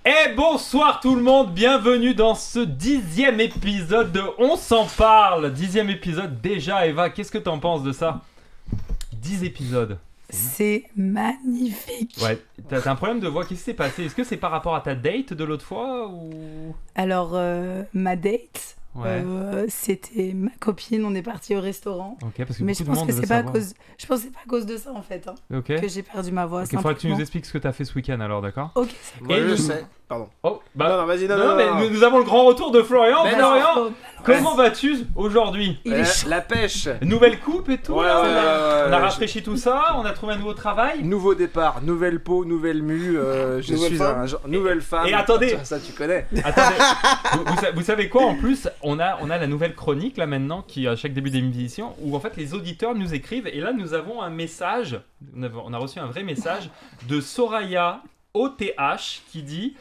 Et bonsoir tout le monde, bienvenue dans ce 10e épisode de On s'en parle. 10e épisode déjà, Eva, qu'est-ce que t'en penses de ça? 10 épisodes. C'est magnifique. Ouais, t'as un problème de voix, qu'est-ce qui s'est passé? Est-ce que c'est par rapport à ta date de l'autre fois ou... Alors, ma date, Ouais. c'était ma copine, on est parti au restaurant. Ok, parce que Mais beaucoup je de pense monde que veut c'est pas à savoir. cause. Je pense que c'est pas à cause de ça en fait, hein, Ok. que j'ai perdu ma voix. Ok, faudra que tu nous simplement. expliques ce que t'as fait ce week-end alors, d'accord? Ok. Moi, Et je nous- sais. Pardon. Oh, bah... Non, vas-y, Non, mais nous avons le grand retour de Florian. Mais Florian, comment vas-tu aujourd'hui? Il est chaud. La pêche. Nouvelle coupe et tout Ouais, là, ouais, on a ouais, rafraîchi tout ça, on a trouvé un nouveau travail. Nouveau départ, nouvelle peau, nouvelle mue. Je Nouvelle suis femme. un genre, nouvelle femme. Et attendez. Ça, tu connais. Attendez, vous savez quoi en plus, on a la nouvelle chronique là maintenant qui à chaque début d'émission où en fait les auditeurs nous écrivent et là nous avons un message, on a reçu un vrai message de Soraya OTH qui dit: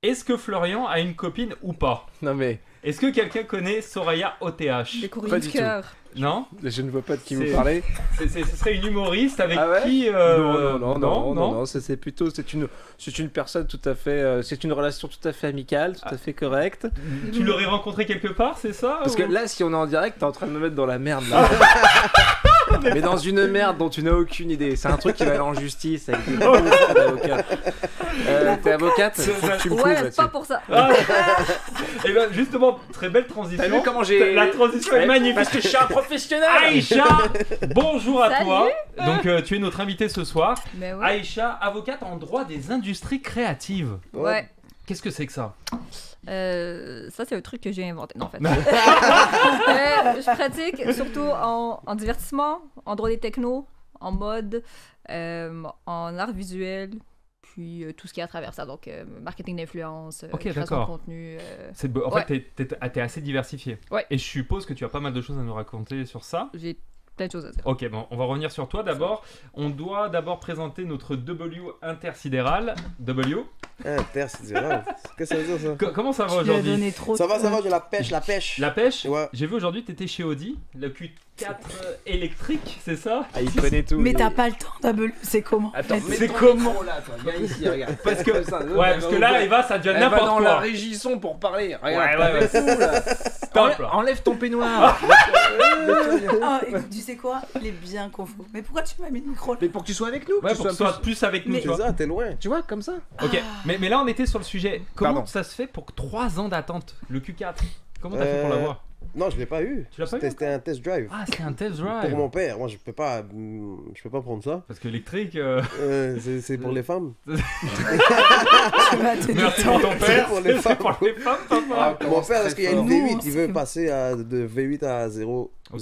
est-ce que Florian a une copine ou pas? Non mais, Est-ce que quelqu'un connaît Soraya OTH? Des Pas courriers du de cœur. Non? je ne vois pas de qui C'est- vous parlez. Ce serait une humoriste avec Ah ouais qui Non. C'est plutôt, c'est une personne tout à fait, c'est une relation tout à fait amicale, tout à fait correcte. Tu l'aurais rencontré quelque part, c'est ça? Parce ou- que là, si on est en direct, t'es en train de me mettre dans la merde là. Mais dans une merde dont tu n'as aucune idée. C'est un truc qui va aller en justice avec des avocats. T'es avocate? Faut que tu me prouves Ouais, là-dessus. pas pour ça. Et ben justement, très belle T'as transition. vu comment j'ai... La transition est magnifique. Parce que je suis un professionnel. Aïcha, bonjour à Salut. toi. Donc tu es notre invité ce soir. Mais ouais. Aïcha, avocate en droit des industries créatives. Ouais. Qu'est-ce que c'est que ça? Ça, c'est un truc que j'ai inventé. Non, en fait. Je pratique surtout en divertissement, en droit des technos, en mode, en art visuel, puis tout ce qui est à travers ça. Donc, marketing d'influence, Ok, création d'accord. de contenu. En Ouais. fait, t'es assez diversifié. Ouais. Et je suppose que tu as pas mal de choses à nous raconter sur ça. J'ai plein de choses à dire. Ok, bon, on va revenir sur toi d'abord. On doit d'abord présenter notre W intersidéral. W. Intersidéral. Qu'est-ce que ça veut dire ça? Comment ça va Tu lui as aujourd'hui? donné trop. Ça va, j'ai la pêche, la pêche. La pêche? Ouais. J'ai vu aujourd'hui, t'étais chez Audi, le Q4 électrique, c'est ça? Ah, il connaît tout. Mais t'as pas le temps, W. C'est comment en Attends, fait mets c'est ton comment micro là, toi. Viens ici, regarde. Parce que, Ça, ouais, parce que là, Eva, ça devient Elle va n'importe dans quoi. la régie son pour parler. Regarde, Ouais, ouais, t'as tout, là. Stop, là. Enlève ton peignoir. Ah, écoute, tu sais quoi? Il est bien confus. Mais pourquoi tu m'as mis le micro là? Mais pour que tu sois avec nous. Ouais, que pour que tu sois plus avec nous, Mais- tu C'est vois. ça, t'es loin. Tu vois, comme ça. Ok, mais là, on était sur le sujet. Comment Pardon. ça se fait pour 3 ans d'attente, le Q4? Comment t'as fait pour l'avoir? Non, je l'ai pas eu. Tu l'as pas eu C'était un test drive. Ah, c'est un test drive. Pour mon père. Moi, je peux pas prendre ça. Parce qu'électrique. C'est pour les femmes. Tu vas te Merci détendre. pour ton père. pour les C'est femmes. pour les femmes, papa. Mon père, parce qu'il y a une fort. V8, Non, il veut c'est- passer de V8 à 0, Ok.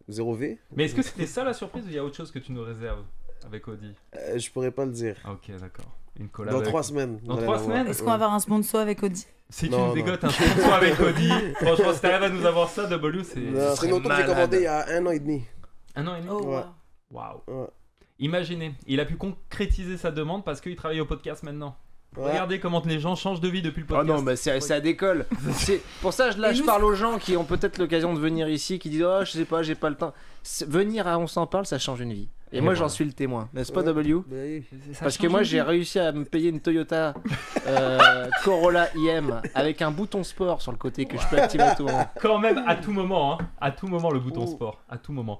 0 V. Mais est-ce que c'était ça la surprise ou il y a autre chose que tu nous réserves avec Audi? Je pourrais pas le dire. Ah, ok, d'accord. Une collab. Dans avec- 3 semaines. Dans vous allez 3 la voir. semaines Est-ce qu'on va avoir un sponsor avec Audi? Si tu Non, nous non. dégotes un sponsor avec Audi, franchement, si t'arrives à nous avoir ça, W, c'est Non, C'est une auto que j'ai commandée il y a 1 an et demi. 1 an et demi. Oh, Ouais. wow. Waouh. Ouais. Imaginez, il a pu concrétiser sa demande parce qu'il travaille au podcast maintenant. Ouais. Regardez comment les gens changent de vie depuis le Oh podcast. non, mais ça décolle. Pour ça, là, Et je nous, parle aux gens qui ont peut-être l'occasion de venir ici, qui disent oh, je sais pas, j'ai pas le temps. Venir à On s'en parle, ça change une vie. Et moi, j'en suis le témoin, n'est-ce pas, W? Oui. Parce que moi, j'ai réussi à me payer une Toyota Corolla IM avec un bouton sport sur le côté que je peux activer à tout moment. Quand même, à tout moment, hein. À tout moment, le bouton Oh. sport. À tout moment.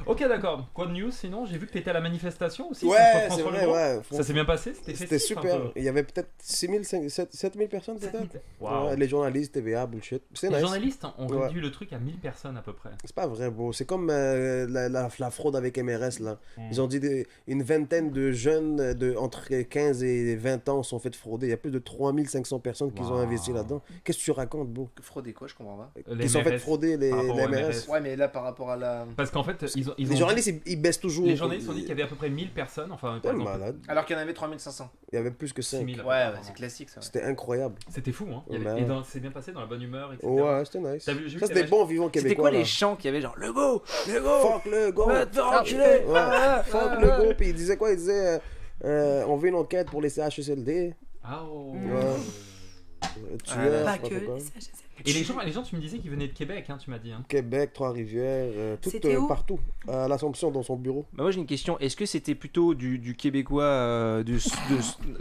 Ok, d'accord. Quoi de news sinon? J'ai vu que t'étais à la manifestation aussi. Ouais, contre c'est François vrai, Legault. ouais. Ça s'est bien passé? C'était C'était festif, un super. peu. Il y avait peut-être 7000 personnes, peut-être. Waouh. Ouais, les journalistes, TVA, bullshit. C'est Les nice. journalistes ont Ouais. réduit le truc à 1000 personnes à peu près. C'est pas vrai, bro. C'est comme la fraude avec MRS, là. Ils ont dit une vingtaine de jeunes entre 15 et 20 ans sont fait frauder. Il y a plus de 3500 personnes qui ont Wow. investi là-dedans. Qu'est-ce que tu racontes, bro? Frauder quoi, je comprends pas. Les Qui sont fait MRS, frauder les par rapport aux MRS. Ouais, mais là, par rapport à la. Parce qu'en fait, ils ont Les dit- journalistes, ils baissent toujours. les journalistes ont dit qu'il y avait à peu près 1000 personnes. Enfin, par T'es exemple, malade. Alors qu'il y en avait 3500. Il y avait plus que 5. 6000. Ouais, c'est classique ça. C'était incroyable. C'était fou, hein. Il y avait- Ouais. Et c'est bien passé dans la bonne humeur, etc. Ouais, c'était nice. T'as vu- j'ai vu Ça, que c'était t'avais- bons vivants C'était québécois. quoi les là. chants qu'il y avait genre le go, le go, Fuck le go! va te faire Ah, enculer. Ouais. Fuck le go! Puis il disait quoi? Il disait on veut une enquête pour les CHSLD. Ah, oh. Ouais. Tueur, Pas je sais que. quoi. ça, je sais. Et les gens, tu me disais qu'ils venaient de Québec, hein, tu m'as dit. Hein. Québec, Trois-Rivières, tout C'était où? partout. À l'Assomption, dans son bureau. Bah moi j'ai une question, est-ce que c'était plutôt du québécois De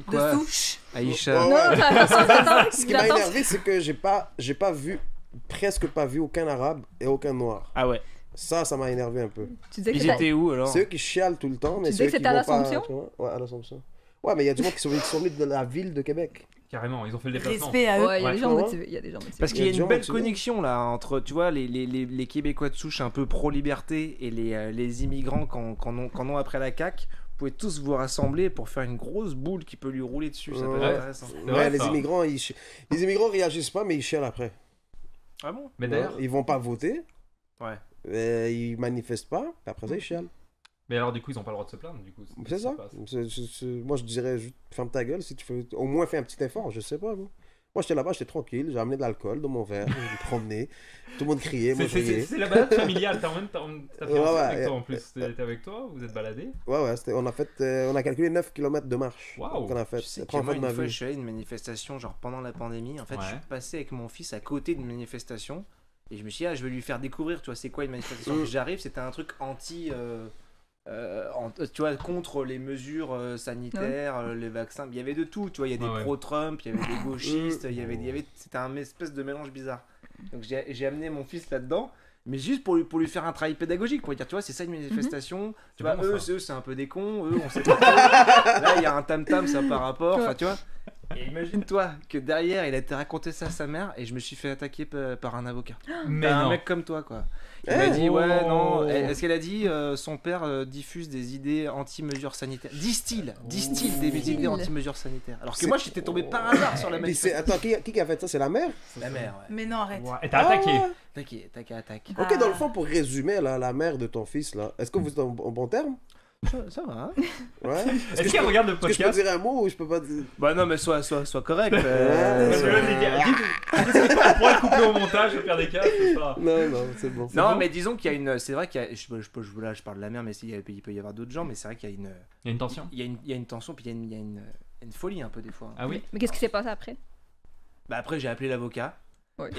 quoi souche. Aïcha Ouais. Non, attends, Ce qui m'a j'attends. énervé, c'est que j'ai pas vu, presque pas vu aucun arabe et aucun noir. Ah ouais. Ça m'a énervé un peu. Tu disais que Ils c'était- étaient où alors? C'est eux qui chialent tout le temps, mais Tu c'est disais eux que qui c'était à vont pas... l'Assomption? tu vois. Ouais, à l'Assomption. Ouais, mais il y a du monde qui sont venus de la ville de Québec. Carrément, ils ont fait le déplacement. Respect à eux. Ouais, il y a des Ouais. gens Ouais. motivés. Il y a des gens motivés. Parce qu'il y Il a y a des une gens belle motivés. connexion là entre, tu vois, les Québécois de souche un peu pro-liberté et les immigrants qu'en ont après la CAQ. Vous pouvez tous vous rassembler pour faire une grosse boule qui peut lui rouler dessus, ça peut être Ouais. intéressant. C'est Ouais, vrai, les ça. immigrants, les immigrants réagissent pas, mais ils chialent après. Ah bon? Mais d'ailleurs, Ils vont pas voter, Ouais. ils manifestent pas, puis après ça, ils chialent. mais alors du coup, ils ont pas le droit de se plaindre, du coup. C'est ça. se passe. Moi, je dirais, juste, ferme ta gueule si tu fais. Au moins, fais un petit effort, je sais pas. Moi, j'étais là-bas, j'étais tranquille, j'ai amené de l'alcool dans mon verre, je me promenais, tout le monde criait, moi je riais. C'est la balade familiale, t'as Ouais, fiancé ouais, avec toi en ouais. plus. T'étais avec toi, vous êtes baladés. Ouais, on a calculé 9 km de marche. Waouh. Qu'on a fait. Tu sais C'est la que première moi, fois de une ma fois, vie. je suis allé à une manifestation, genre pendant la pandémie. En fait, je suis Ouais. passé avec mon fils à côté d'une manifestation. Et je me suis dit, ah, je vais lui faire découvrir, tu vois, c'est quoi une manifestation. Mm. Puis j'arrive, c'était un truc tu vois, contre les mesures sanitaires, les vaccins. Il y avait de tout, tu vois. Il y a des Ouais. pro-Trump, il y avait des gauchistes, c'était un espèce de mélange bizarre. Donc j'ai amené mon fils là-dedans. Mais juste pour lui faire un travail pédagogique, pour lui dire, tu vois, c'est ça une manifestation. Tu vois, bon, eux, ça. c'est un peu des cons, eux, on sait pas trop. Là, il y a un tam-tam, ça par rapport, enfin, tu vois. Et imagine-toi que derrière, il a été raconté ça à sa mère et je me suis fait attaquer par un avocat. Mais Un non. mec comme toi, quoi. Il Eh m'a dit, ouais, oh. non. Est-ce qu'elle a dit, son père diffuse des idées anti-mesures sanitaires? Distille des idées anti-mesures sanitaires. Alors que C'est- moi, j'étais tombé par hasard sur la Puis c'est- manifestation. Attends, qui a fait ça? C'est la mère? La mère, ouais. Mais non, arrête. Et t'as attaqué. Attaque. Ok, Ah. dans le fond, pour résumer, là, la mère de ton fils, là, est-ce que vous êtes en bon terme? Ça va. Hein. Ouais. Est-ce qu'il regarde le Est-ce que je peux podcast? dire un mot ou je peux pas dire? Bah non, mais sois correct. Parce que là, les gars, on pourrait le couper au montage, au pire des cas, c'est ça. Non, c'est bon. Non, bon mais disons qu'il y a une. C'est vrai qu'il y a. Là, je parle de la mère, mais il peut y avoir d'autres gens, mais c'est vrai qu'il y a une. Il y a une tension. Il y a une tension, puis il y a une folie un peu des fois. Ah oui. Mais qu'est-ce qui s'est passé après? Bah après, j'ai appelé l'avocat. Ouais.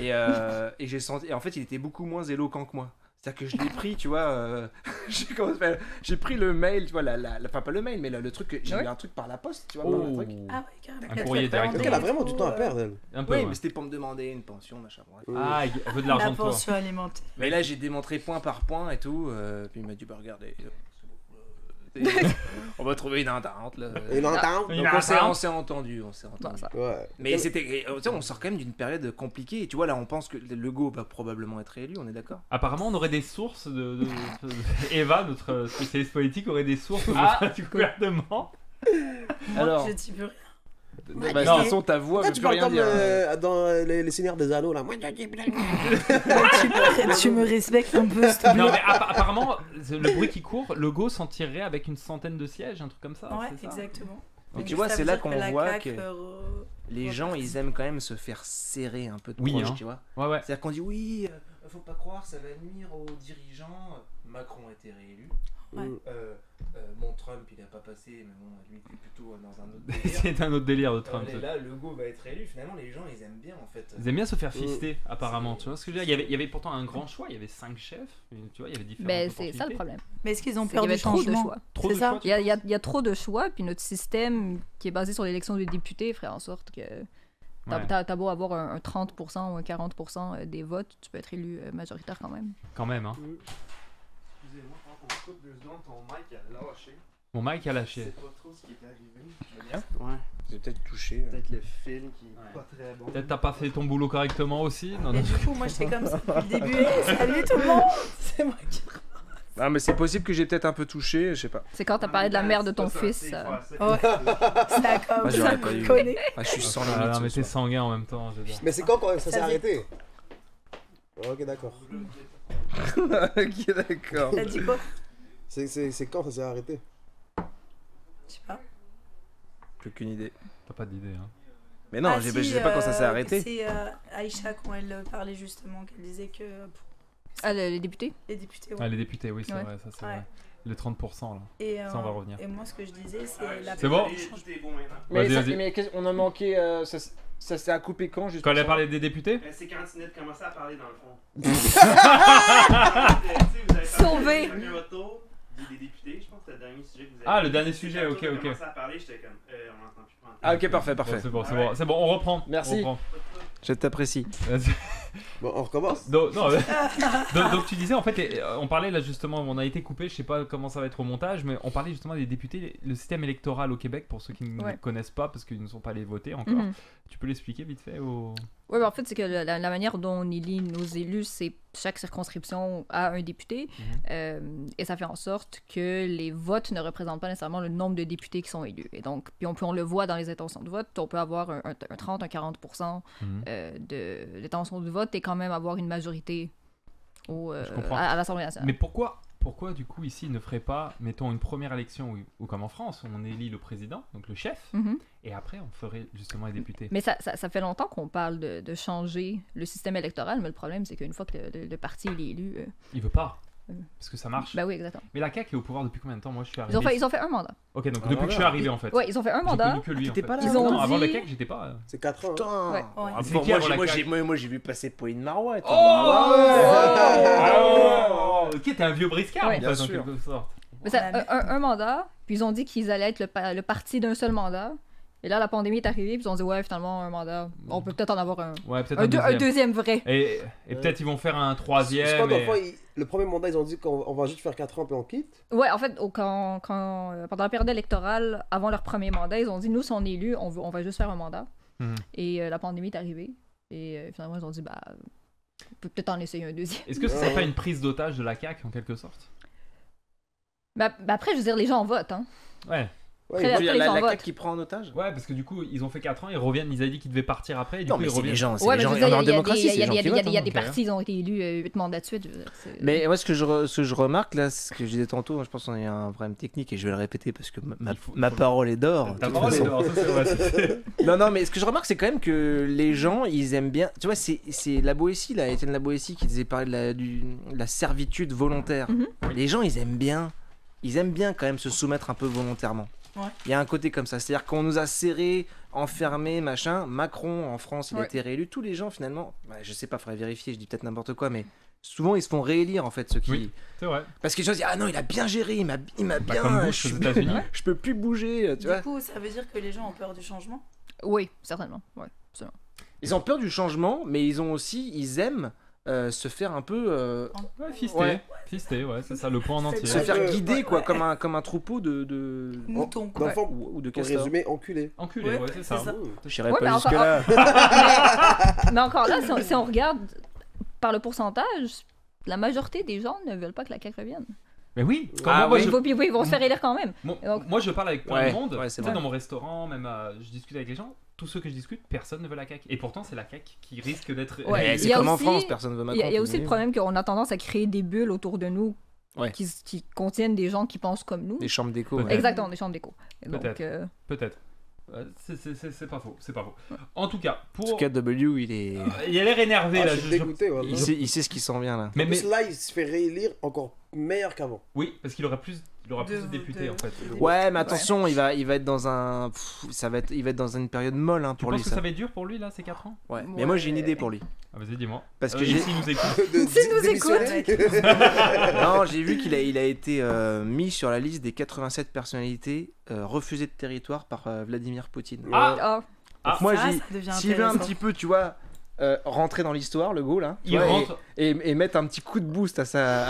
Et j'ai senti. Et en fait, il était beaucoup moins éloquent que moi. C'est-à-dire que je l'ai pris, tu vois. J'ai pris le mail, tu vois. Enfin, pas le mail, mais le truc. J'ai Ouais. eu un truc par la poste, tu vois. Oh. par un truc. Ah ouais, carrément. Un courrier directement. Elle a vraiment du temps à perdre, elle. Un peu. Oui, ouais. mais c'était pour me demander une pension, machin. Bref. Ah, elle veut de l'argent La de toi. pension alimentaire. Mais là, j'ai démontré point par point et tout. Puis il m'a dit, bah regardez. On va trouver une entente là. Et l'entend? Il Donc a on un s'est entendu. Bon, ça. Ouais. Mais c'était, tu sais, on sort quand même d'une période compliquée. Et tu vois, là, on pense que Legault va probablement être réélu, on est d'accord? Apparemment, on aurait des sources Eva, notre spécialiste politique, aurait des sources du gouvernement. Moi, Alors- je dis plus rien. Bah, de non. toute façon, ta voix Pourquoi veut tu plus parles rien comme dire. dans les Seigneurs des Anneaux, là? Moi, je dis plein de- Tu me respectes un peu, s'il te plaît. Non, mais apparemment, le bruit qui court, Legault s'en tirerait avec une centaine de sièges, un truc comme ça. Ouais, c'est ça exactement. Mais Donc, tu vois, ça c'est veut là dire qu'on la voit CAQ, que les gens, ils aiment quand même se faire serrer un peu de Oui, proche, hein. tu vois. Ouais, ouais. C'est-à-dire qu'on dit, oui, faut pas croire, ça va nuire aux dirigeants. Macron a été réélu. Ouais. Mon Trump, il a pas passé, mais bon, lui, il est plutôt dans un autre délire. C'est un autre délire de Trump. Et là, Legault va être réélu. Finalement, les gens, ils aiment bien, en fait. Ils aiment bien se faire fister, apparemment. Tu vois ce que je veux dire? Il y avait pourtant un grand choix. Il y avait 5 chefs. Tu vois, il y avait différentes Ben, c'est ça le opportunités. problème. Mais est-ce qu'ils ont C'est peur qu'il y du avait trop de changement? choix. Trop C'est de ça. choix, tu Il y a trop de choix, puis notre système qui est basé sur l'élection des députés ferait en sorte que Ouais, t'as beau avoir un 30% ou un 40% des votes, tu peux être élu majoritaire quand même. quand même. Hein. Excusez-moi, on coupe 2 secondes, ton mic a lâché. Mon mic a lâché. pas trop ce qui est arrivé. Tu vas bien? Ouais. J'ai peut-être touché. Peut-être le fil qui est pas très bon. Peut-être t'as pas fait ton boulot correctement aussi. Non, Et non. du coup, moi, j'étais comme ça depuis le début. Hey, salut tout le monde! C'est moi qui. Ah, mais c'est possible que j'ai peut-être un peu touché, je sais pas. C'est quand t'as parlé de la mère de ton fils. Ouais. C'est la com, Moi, ça j'aurais pas eu. me connaît. Ah, je suis sans Ah, limite. non, mais ce t'es soir. sanguin en même temps. je veux dire. Mais c'est quand ça s'est Ça arrêté? Ok, d'accord. Ok, d'accord. T'as dit quoi? C'est quand ça s'est arrêté? Je sais pas. Plus qu'une idée. T'as pas d'idée. Hein. Mais non, Ah, je si, sais pas quand ça s'est arrêté. C'est Aïcha, quand elle parlait justement, qu'elle disait que pour Ah, les députés? les députés. Ah, les députés, oui, c'est Ouais. vrai. Ça, c'est Ouais. vrai. Les 30%, là. Et, Ça, on va revenir. Et moi, ce que je disais, c'est la C'est bon? Mais, Vas-y, ça- vas-y. mais on a manqué. Ça s'est à couper quand juste Quand elle a pour parlé des députés C'est quand Tinette commençait à parler dans le fond. Sauvé. Votre tour des députés, je pense que c'est le dernier sujet que vous avez. Ah, le dernier sujet, ok, Quand ok. commençait à parler, j'étais comme, on n'entend plus parler. Ah ok, parfait, Bon, parfait. c'est bon, on reprend. Merci. On reprend. Je t'apprécie. Bon, on recommence. Donc, non, donc tu disais en fait, on parlait là justement, on a été coupé, je sais pas comment ça va être au montage, mais on parlait justement des députés, le système électoral au Québec pour ceux qui ne connaissent pas parce qu'ils ne sont pas allés voter encore. Tu peux l'expliquer vite fait ou... Oui, en fait, c'est que la manière dont on élit nos élus, c'est chaque circonscription a un député et ça fait en sorte que les votes ne représentent pas nécessairement le nombre de députés qui sont élus. Et donc, puis on le voit dans les intentions de vote, on peut avoir un 30, un 40% de l'intention de vote et quand même avoir une majorité à l'Assemblée nationale. Mais pourquoi du coup ici ils ne feraient pas, mettons une première élection ou comme en France, où on élit le président, donc le chef, et après on ferait justement les députés. Mais ça fait longtemps qu'on parle de changer le système électoral, mais le problème c'est qu'une fois que le parti est élu... Il veut pas. Parce que ça marche. Ben oui, exactement. Mais la CAQ est au pouvoir depuis combien de temps? Moi je suis arrivé. Ils ont fait un mandat. Ok, donc depuis que je suis arrivé en fait. Ouais, ils ont fait un J'ai mandat. connu que lui, en T'étais fait. pas là. Ils ont Non, avant dit- la CAQ j'étais pas. C'est 4 ans. Putain. Ouais. Ah, C'est bon, qui avant la CAQ? moi j'ai vu passer Pauline Marois. Ok, t'es un vieux briscard Ouais. en fait, Bien en sûr. quelque sorte. Mais un mandat, puis ils ont dit qu'ils allaient être le parti d'un seul mandat. Et là, la pandémie est arrivée, puis ils ont dit, ouais, finalement, un mandat, on peut peut-être en avoir Ouais, peut-être un deuxième vrai. Et peut-être ils vont faire un C'est troisième. pas dans le et- fond, le premier mandat, ils ont dit qu'on va juste faire 4 ans puis on quitte. Ouais, en fait, pendant la période électorale, avant leur premier mandat, ils ont dit, nous, si on est élus, on va juste faire un mandat. Mhm. Et la pandémie est arrivée. Et finalement, ils ont dit, bah, on peut peut-être en essayer un deuxième. Est-ce que ça serait pas une prise d'otage de la CAQ en quelque sorte? Bah, après, je veux dire, les gens votent, hein. Ouais. Ouais, Très ils- bien. La ils en CAQ votent. qui prend en otage. Ouais, parce que du coup, ils ont fait 4 ans, ils reviennent, ils avaient dit qu'ils devaient partir après, et du Non coup, mais ils c'est les reviennent. gens, c'est Ouais, les mais gens. je veux dire, On est en il y a démocratie, c'est les gens qui votent. des ok. partis, ils ont été élus 8 mandats de suite. je veux dire, c'est- Mais moi, ce que je remarque là, ce que je disais tantôt, je pense qu'on a un problème technique et je vais le répéter parce que ma parole est d'or. de Ta toute parole est façon. d'or, ça, c'est vrai, c'est- Non, mais ce que je remarque, c'est quand même que les gens, ils aiment bien. Tu vois, c'est la Boétie, là, Étienne La Boétie, qui disait parler de la servitude volontaire. Les gens, ils aiment bien quand même se soumettre un peu volontairement. Ouais. Il y a un côté comme ça, c'est-à-dire qu'on nous a serrés, enfermés, machin. Macron, en France, il a Ouais. été réélu. Tous les gens, finalement, je sais pas, faudrait vérifier, je dis peut-être n'importe quoi, mais souvent, ils se font réélire, en fait, ceux qui. Oui. C'est vrai. Parce que les gens disent, ah non, il a bien géré, il m'a Bah, bien. comme Bush aux États-Unis. Je peux plus bouger, tu Du vois. coup, ça veut dire que les gens ont peur du changement. Oui, certainement. Ouais, absolument. Ils ont peur du changement, mais ils aiment se faire un peu. Ouais, fisté. Ouais. Fisté, ouais, c'est ça, le point en entier. Se Ouais. faire guider, Ouais. quoi, comme un troupeau de Mouton, Dans quoi. le fond, ou de pour castors. résumer, enculé. Enculé, Ouais, ouais, c'est ça. c'est ça. J'irai Ouais, mais pas encore- jusque-là. Mais encore là, si on regarde par le pourcentage, la majorité des gens ne veulent pas que la CAQ revienne. Mais oui, Ah moi, oui. Ils vont se faire élire quand même. Moi, Donc- moi, je parle avec plein Ouais, de monde, ouais, c'est tu sais, vrai. dans mon restaurant, même je discute avec les gens, tous ceux que je discute, personne ne veut la CAQ. Et pourtant, c'est la CAQ qui risque d'être... Ouais, Eh, il c'est y a comme en aussi- France, personne veut Macron. Il y a aussi puis le problème qu'on a tendance à créer des bulles autour de nous Ouais. qui contiennent des gens qui pensent comme nous. Des chambres d'écho. Peut-être. ouais. Exactement, des chambres d'écho. Et donc, Peut-être. Peut-être. C'est pas faux, c'est pas faux. En tout cas, En tout cas, W, il est. il a l'air énervé Ah, là. je suis dégoûté. Voilà. Il sait ce qui s'en vient là. Mais, En plus, là, il se fait réélire encore meilleur qu'avant. oui, parce qu'il aura plus de députés en fait. Ouais, mais attention, il va être dans un. Il va être dans une période molle hein, Tu pour penses lui. que Ça. ça va être dur pour lui là, ces 4 ans? Ouais. Mais moi, j'ai une idée pour lui. Ah, vas-y, dis-moi. Parce que S'il nous écoute. S'il nous démissionner. Non, j'ai vu qu'il a été mis sur la liste des 87 personnalités refusées de territoire par Vladimir Poutine. Ah, ah, Donc moi, Ça, j'ai. ça devient S'il veut un intéressant. petit peu, tu vois, rentrer dans l'histoire, le go là, tu il vois, rentre. et mettre un petit coup de boost à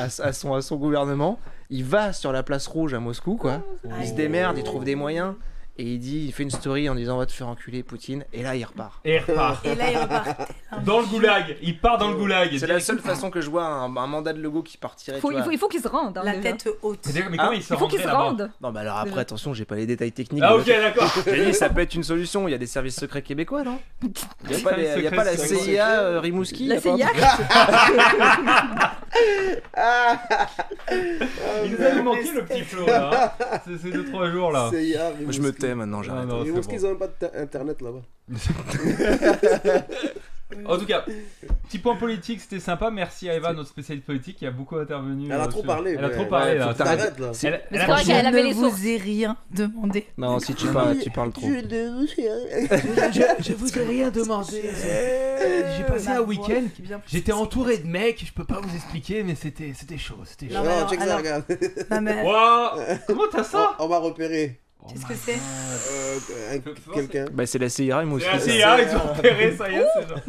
son gouvernement, il va sur la place rouge à Moscou, quoi. Il se démerde, il trouve des moyens, et il fait une story en disant on va te faire enculer Poutine, et là il repart. Et il repart. Et là, il repart. Dans le goulag. Il part dans le goulag. C'est la seule façon que je vois un mandat de Legault qui partirait. tu vois. il faut qu'ils se rendent. hein, La déjà. tête haute. Mais comment il se Il faut qu'ils rendrait se là-bas? rendent. Non, mais alors après, Déjà. attention, j'ai pas les détails techniques. Ah, de- ok, d'accord. J'ai dit, ça peut être une solution. Il y a des services secrets québécois, non Il y a pas, Services il y a pas la secrets CIA Rimouski La y a pas un CIA. Il nous avait manqué le petit Flo là. hein. C'est 2-3 jours là. C'est hier, truc Je me tais maintenant, j'arrête. Non, Les c'est Rimouski, bon. ils ont même pas d'internet là-bas. En tout cas, Petit point politique, c'était sympa. Merci à Eva, notre spécialiste politique, qui a beaucoup intervenu. Elle a trop parlé. Elle a mais- trop parlé, ouais, là. faut que t'arrêtes, là. Elle- Mais c'est elle a- vrai qu'elle avait les Je sources. vous ai rien demandé. Non, si tu parles trop. Je vous ai rien demandé. J'ai passé un week-end. J'étais entouré de mecs, je peux pas vous expliquer, mais c'était chaud, c'était chaud. Non, mais alors- check ça, alors- regarde. Non, mais Wow. Comment t'as ça? On m'a repéré. qu'est-ce que c'est? Quelqu'un. Bah, c'est la CIA, moi aussi. C'est la CIA, ils ont repéré, ça y est, c'est genre.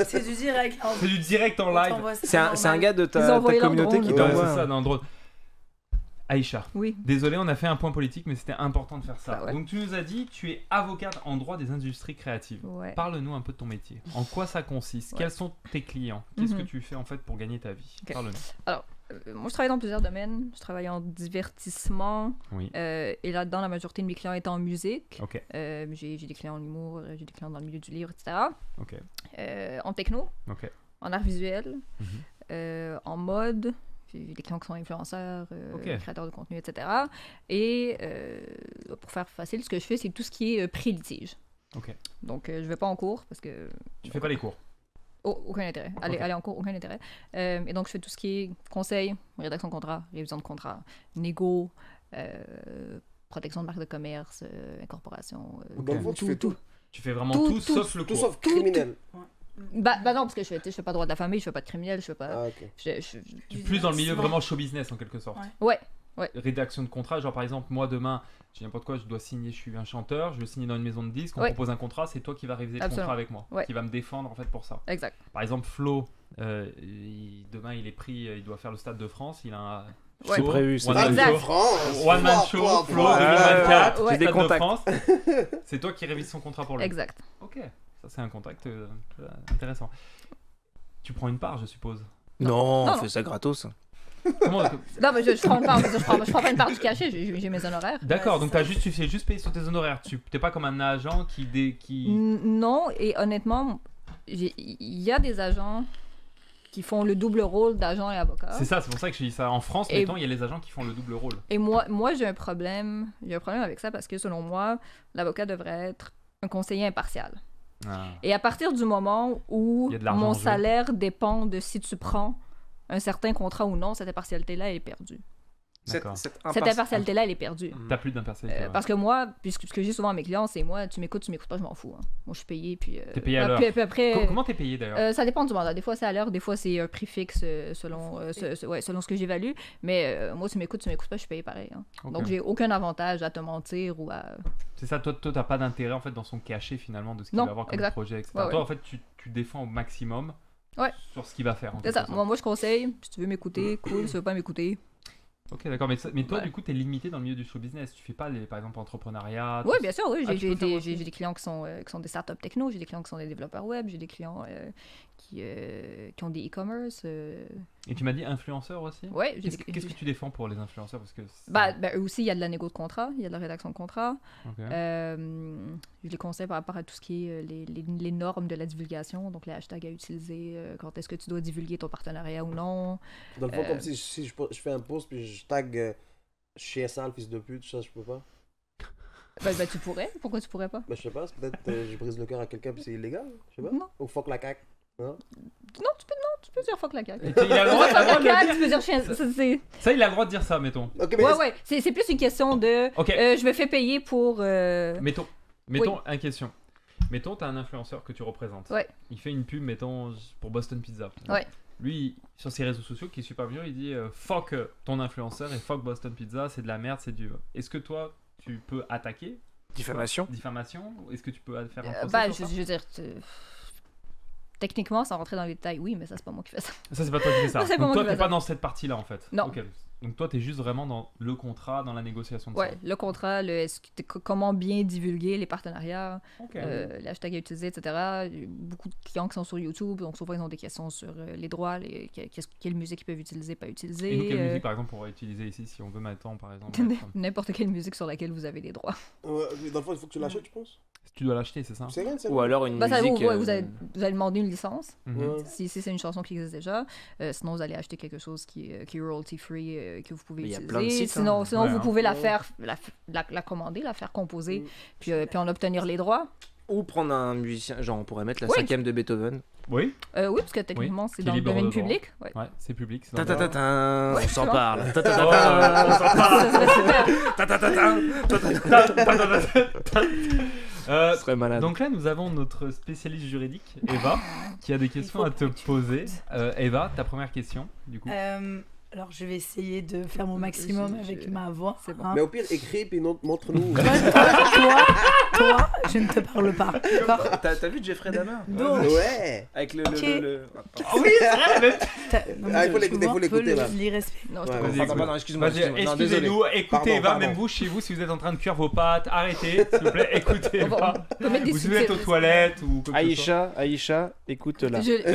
C'est du direct. là. C'est du direct en On live. t'envoie ça C'est un normal. gars de Ils ont ta envoyé leur communauté drone. qui Ouais, t'envoie. c'est ça, dans le drone. Aïcha, Oui. désolé, on a fait un point politique, mais c'était important de faire ça. Bah ouais. Donc tu nous as dit, tu es avocate en droit des industries créatives. Ouais. Parle-nous un peu de ton métier. En quoi ça consiste? Ouais. Quels sont tes clients? Qu'est-ce que Mhm. tu fais en fait pour gagner ta vie? Ok. Parle-nous. Moi, je travaille dans plusieurs domaines. Je travaille en divertissement. Oui. Et là-dedans, la majorité de mes clients étaient en musique. Ok. J'ai des clients en humour, j'ai des clients dans le milieu du livre, etc. Ok. En techno, Ok. en art visuel, Mhm. en mode. J'ai des clients qui sont influenceurs, Ok. créateurs de contenu, etc. Et pour faire facile, ce que je fais, c'est tout ce qui est pré-litige. Ok. Donc, je vais pas en cours parce que Tu fais pas les cours. aucun intérêt. Aller en cours, aucun intérêt. Et donc, je fais tout ce qui est conseil, rédaction de contrat, révision de contrat, négo, protection de marque de commerce, incorporation. Dans le fond, tu fais tout. Tu fais vraiment Tout, tout, tout, sauf le Tout cours. sauf criminel. Bah non, parce que je fais pas droit de la famille, je fais pas de criminel, je fais pas. Ah, ok. Tu es plus dans le milieu vraiment show business en quelque sorte. Ouais. Rédaction de contrat, genre par exemple, moi demain, j'ai n'importe quoi, je dois signer, je suis un chanteur, je veux signer dans une maison de disques, on Ouais. propose un contrat, c'est toi qui vas réviser le Absolument. contrat avec moi, Ouais. qui va me défendre en fait pour ça. Exact. Par exemple, Flo, demain il est pris, il doit faire le Stade de France, il a un Ouais. show, C'est prévu, c'est one man exact. show, France. one man Fort, show, fort, Flo fort. 2024, Ouais. J'ai des Stade de contacts. France. C'est toi qui révise son contrat pour lui. Exact. Ok, ça c'est un contact intéressant. Tu prends une part, je suppose. Non, Non, on non. fait ça gratos. Non, Comment- mais je prends une part, je prends pas une part du cachet, j'ai mes honoraires. D'accord, Ouais, donc ça. tu fais juste payer sur tes honoraires. Tu t'es pas comme un agent qui... Non, et honnêtement, il y a des agents qui font le double rôle d'agent et avocat. C'est ça, c'est pour ça que je dis ça. En France, Et- mettons, il y a les agents qui font le double rôle. Et moi j'ai un problème avec ça parce que selon moi, l'avocat devrait être un conseiller impartial. Ah. Et à partir du moment où Il y a de l'argent en mon jeu. salaire dépend de si tu prends un certain contrat ou non, cette impartialité-là, elle est perdue. D'accord. Cette impartialité-là, elle est perdue. T'as plus d'impartialité. ouais. Parce que moi, puisque ce que je dis souvent à mes clients, c'est moi, tu m'écoutes pas, je m'en fous. Hein. Moi, je suis payé, puis... T'es payé à l'heure. Puis après, Comment t'es payé d'ailleurs ça dépend du mandat. Des fois, c'est à l'heure, des fois, c'est un prix fixe selon ce que j'évalue. Mais moi, tu m'écoutes pas, je suis payé pareil. Hein. Ok. Donc, j'ai aucun avantage à te mentir ou à... C'est ça, toi t'as pas d'intérêt en fait dans son cachet finalement de ce qu'il Non, va avoir comme exact. projet, etc. Ouais, Toi ouais. en fait tu défends au maximum Ouais. sur ce qu'il va faire. En C'est ça. quelque sorte. Moi, je conseille. Si tu veux m'écouter, cool. Si tu veux pas m'écouter... Ok, d'accord, mais toi Ouais. du coup t'es limité dans le milieu du show business. Tu fais pas par exemple entrepreneuriat. Oui, tout bien sûr, oui. Ah, tu J'ai peux faire des, aussi. j'ai des clients qui sont des startups techno, j'ai des clients qui sont des développeurs web, j'ai des clients qui ont des e-commerce. Et tu m'as dit influenceur aussi. Ouais, j'ai Qu'est-ce que tu défends pour les influenceurs parce que c'est- eux aussi, il y a de la négo de contrat, il y a de la rédaction de contrat. Ok. Je les conseille par rapport à tout ce qui est les normes de la divulgation, donc les hashtags à utiliser, quand est-ce que tu dois divulguer ton partenariat ou non. Dans le fond, comme si je fais un post puis je tag chien sale, fils de pute, ça, je peux pas. Ben, tu pourrais. Pourquoi tu pourrais pas? Ben, je sais pas, c'est peut-être je brise le cœur à quelqu'un puis c'est illégal, je sais pas. Non. Ou fuck la cac. Non? Non, tu peux dire fuck la CAQ. Et il a le droit, il a le droit Fuck de la le CAQ, dire. tu peux dire chien. C'est... Ça il a le droit de dire ça, mettons. Ok, mais Ouais. C'est plus une question de. Ok. Je me fais payer pour. Mettons une question. Mettons, t'as un influenceur que tu représentes. Ouais. Il fait une pub, mettons, pour Boston Pizza. Ouais. Lui, sur ses réseaux sociaux, qui est super bien, il dit fuck ton influenceur et fuck Boston Pizza, c'est de la merde, c'est du. Est-ce que toi, tu peux attaquer Diffamation. diffamation ou est-ce que tu peux faire un procès sur Je veux dire. Techniquement, sans rentrer dans les détails, oui, mais ça, c'est pas moi qui fais ça. ça, c'est pas toi qui fais ça. Ça, c'est pas Donc moi toi, qui t'es fais pas ça. dans cette partie-là, en fait. Non. Ok. Donc toi, t'es juste vraiment dans le contrat, dans la négociation de Ouais, ça. le contrat, comment bien divulguer les partenariats, Ok. les hashtags à utiliser, etc. Il y a beaucoup de clients qui sont sur YouTube, donc souvent ils ont des questions sur les droits, quelle musique ils peuvent utiliser, pas utiliser. Et nous, quelle musique, par exemple, on va utiliser ici si on veut maintenant, par exemple mettre- N'importe quelle musique sur laquelle vous avez les droits. dans le fond, il faut que tu l'achètes, je pense. Tu dois l'acheter, c'est ça C'est rien, c'est Ou alors une Bah, ça, musique. vous allez demander une licence, Mhm. Ouais. si c'est une chanson qui existe déjà. Sinon, vous allez acheter quelque chose qui est royalty-free, que vous pouvez Mais il y a utiliser. plein de sites, sinon, hein. sinon Ouais, vous hein. pouvez la Ouais. faire, la commander, la faire composer, Mm. puis en obtenir les droits. Ou prendre un musicien, genre on pourrait mettre la Oui. 5e de Beethoven. Oui, Oui, parce que techniquement, c'est qui dans le libre domaine de droit. public. Ouais. ouais, c'est public. c'est Ta dans ta le ta droit. ta, on s'en tu vois. parle. Ta ta ta Oh, ta, on s'en parle. Ça serait super. ta ta ta ta. Euh, Ce serait malade. Donc là, nous avons notre spécialiste juridique, Eva, qui a des questions faut à te que tu poser. Eva, ta première question, du coup. Alors, je vais essayer de faire mon maximum avec ma voix. C'est bon. hein. Mais au pire, écris puis montre-nous. Toi, je ne te parle pas. D'accord. T'as vu Jeffrey Dahmer Donc, Ouais. avec le. Oh oui, c'est vrai, mais- non, Ah, il faut tu l'écouter, vois faut un peu l'écouter, là. l'irrespect. Non, je Ouais, te ouais. Vas-y, Pardon, pardon, excuse-moi. Vas-y, Non, désolé. excusez-nous, écoutez Pardon, Eva, pardon. même vous chez vous, si vous êtes en train de cuire vos pâtes, arrêtez, s'il vous plaît, écoutez On va- Eva. on peut mettre des Ou si vous êtes aux sous-titres. toilettes ou quoi que ce soit. Aïcha, écoute-la. Je- Oh. Écoute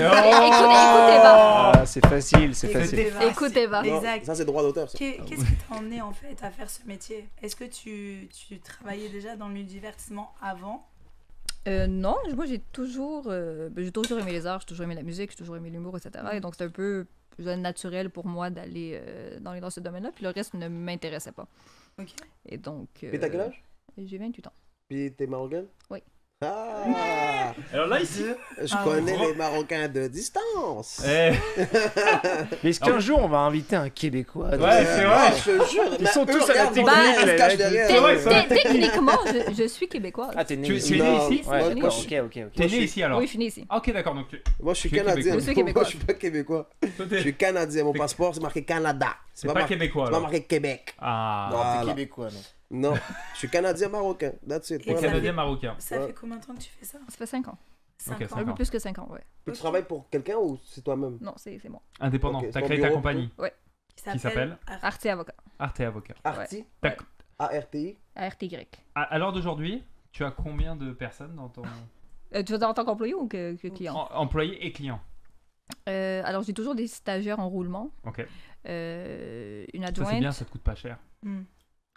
Eva. Ah, c'est facile, c'est facile. Écoute Eva. Non, Exact. ça, c'est droit d'auteur. ça. Qu'est-ce qui t'a emmené en fait à faire ce métier? Est-ce que tu travaillais déjà dans le divertissement avant? Non, moi j'ai toujours aimé les arts, j'ai toujours aimé la musique, j'ai toujours aimé l'humour, etc. Et donc c'est un peu naturel pour moi d'aller dans ce domaine-là. Puis le reste ne m'intéressait pas. Ok. Et donc. Puis t'as quel âge? J'ai 28 ans. Puis t'es marocaine? Oui. Ah! Alors là, ici. Je Ah, connais ouais. les Marocains de distance. Eh, Mais est-ce qu'un jour on va inviter un Québécois Ouais, c'est vrai. Je te jure. Ils sont tous à la regarde, technique, ils se les cachent mecs. derrière. C'est vrai, ça. Techniquement, je suis québécoise. Ah, t'es né Tu ici. es né Non. ici Ouais, Moi, d'accord, je- ok. T'es né ici alors Oui, je suis née ici. Ah, ok, d'accord. Donc, Moi, je suis Tu es canadien. québécois. Je suis québécois. Moi, je suis pas québécois. toi, Je t'es- suis canadien. Mon passeport, c'est marqué Canada. c'est pas québécois C'est pas alors. marqué Québec. Ah, Non, Voilà. t'es québécois, non. Non, je suis canadien-marocain. That's it. Et et Voilà. canadien marocain. Ça fait combien de temps que tu fais ça? Ça fait 5 ans. 5 Ok, ans. Un 5 peu ans. plus que 5 ans, ouais. Tu travailles pour quelqu'un ou c'est toi-même? Non, c'est moi. Indépendant. Ok, T'as c'est créé ton ta bureau, compagnie. Qui s'appelle Arte Avocat. Arte Avocat. Arti? T'as- Ouais. A-R-T-I? ARTY. À l'heure d'aujourd'hui, tu as combien de personnes dans ton Tu veux dire en tant qu'employé ou que client? employé et client? Alors, j'ai toujours des stagiaires en roulement. Ok. Une Ça adjointe. c'est bien, ça te coûte pas cher. Hmm.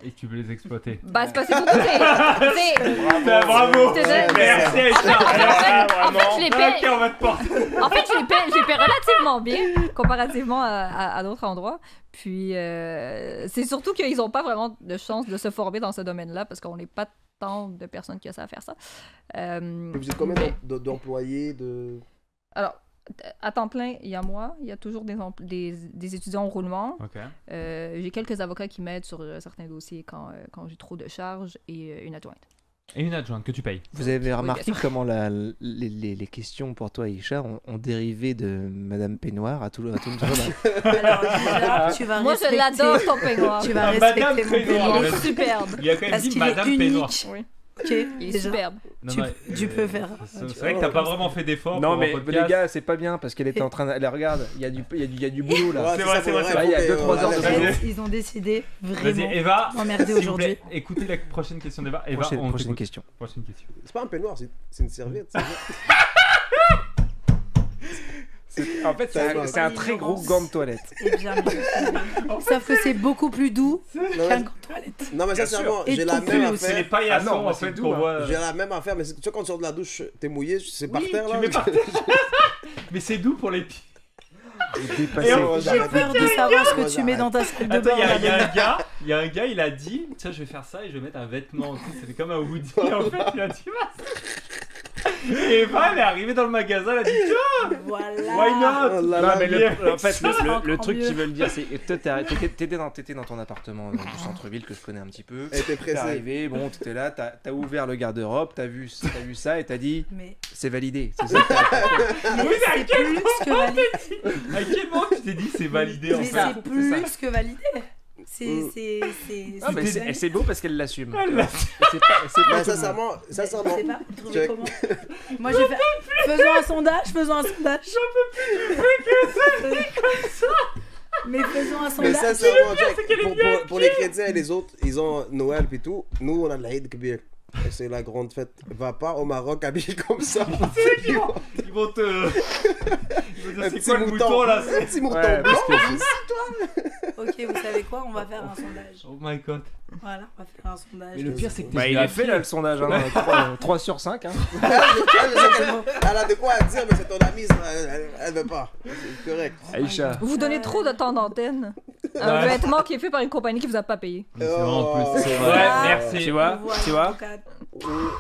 Et tu veux les exploiter. Bah, c'est pas c'est surtout c'est- Bravo. C'est vrai. Merci Aïcha. En fait, je les paie. Ok, on va te porter. En fait, je les paie relativement bien comparativement à d'autres endroits. Puis, c'est surtout qu'ils n'ont pas vraiment de chance de se former dans ce domaine-là parce qu'on n'est pas tant de personnes qui ont ça à faire ça. Et vous êtes combien Mais- d'employés de... Alors, à temps plein, il y a moi, il y a toujours des étudiants au roulement. Ok. J'ai quelques avocats qui m'aident sur certains dossiers quand j'ai trop de charges et une adjointe. Et une adjointe que tu payes. Vous avez bien remarqué sûr. comment les questions pour toi, Aïcha, ont dérivé de Madame Peignoir à tout le monde. Alors, déjà, tu vas Moi, je respecter. l'adore, ton peignoir. Tu vas Ah, Madame respecter mon Peignoir. Il peignoir. est superbe. Il a quand même Parce dit qu'il est Madame Pénoir. unique. Oui. Ok, Il est déjà. superbe. Tu peux faire. C'est vrai que t'as pas vraiment fait d'effort Non, pour mais un podcast. les gars, c'est pas bien parce qu'elle était en train de. Regarde, il y a du boulot là. Ouais, C'est vrai, ça, c'est vrai, faut c'est vrai. Il y a faut 2-3 heures de qu'on- boulot. En fait, ils ont décidé Vas-y, vraiment Eva. d'emmerder S'il vous aujourd'hui. plaît, écoutez la prochaine question d'Eva. Eva, on Prochaine t'écoute. question. Prochaine question. C'est pas un peignoir, c'est une serviette. c'est ça. En fait, c'est un très gros gant de toilette. Et bien Sauf que c'est beaucoup plus doux Non, qu'un mais- gant de toilette. Non, mais sincèrement, Et j'ai tout la plus, même C'est les affaire. paillassons Ah non, en c'est fait doux, qu'on hein. voit. J'ai la même affaire, mais tu sais, quand tu sors de la douche, t'es mouillé, c'est par Oui, terre tu là. mets par Mais c'est doux pour les pieds. Dépassé. Et on- J'ai peur de savoir ce que tu J'arrête. mets dans ta salle de Attends, bain. il y a Annabelle. un gars, il a dit, tiens, je vais faire ça et je vais mettre un vêtement. Tu sais, ça fait comme un hoodie en fait. Il a dit, et Eva, elle est arrivée dans le magasin, elle a dit, tiens, Voilà. why not? Oh là Non, là, mais bien. en fait, le Encore truc mieux. qu'ils veulent dire, c'est que toi, t'étais dans ton appartement du centre-ville que je connais un petit peu. Elle était T'es pressée. arrivé, bon, t'étais là, t'as ouvert le garde-robe, t'as vu ça et t'as dit, Mais c'est validé. C'est ça. c'est plus que validé. À quel moment tu t'es dit c'est validé en Mais fait? c'est plus que validé. C'est Ah, mais c'est beau parce qu'elle l'assume. Elle l'a- C'est pas Mais tout le monde. sincèrement, Je sais pas, vous trouvez Check. comment? Moi j'ai fait. Faisons un sondage. Mais faisons un mais sondage. sincèrement, Jack, pour les chrétiens et les autres, ils ont Noël puis tout. Nous, on a l'Aïd Kbir. Et c'est la grande fête. Va pas au Maroc habillé comme ça. Ils vont te. Ils vont dire Un c'est petit quoi le mouton là? Un petit mouton Ouais, blanc. parce que Ok, vous savez quoi? On va faire un sondage. Oh my god. Voilà, on va faire un sondage. Mais le pire c'est que bah, il est fait là le sondage, hein. 3 sur 5. Hein. Elle a de quoi à dire, mais c'est ton amie, ça, elle veut pas. C'est correct. Aïcha. Vous donnez trop de temps d'antenne. Un Ouais. vêtement qui est fait par une compagnie qui vous a pas payé. C'est vrai en plus. Oh. C'est Ouais, vrai, Ah. merci. Tu vois, Voilà, tu vois. en tout cas,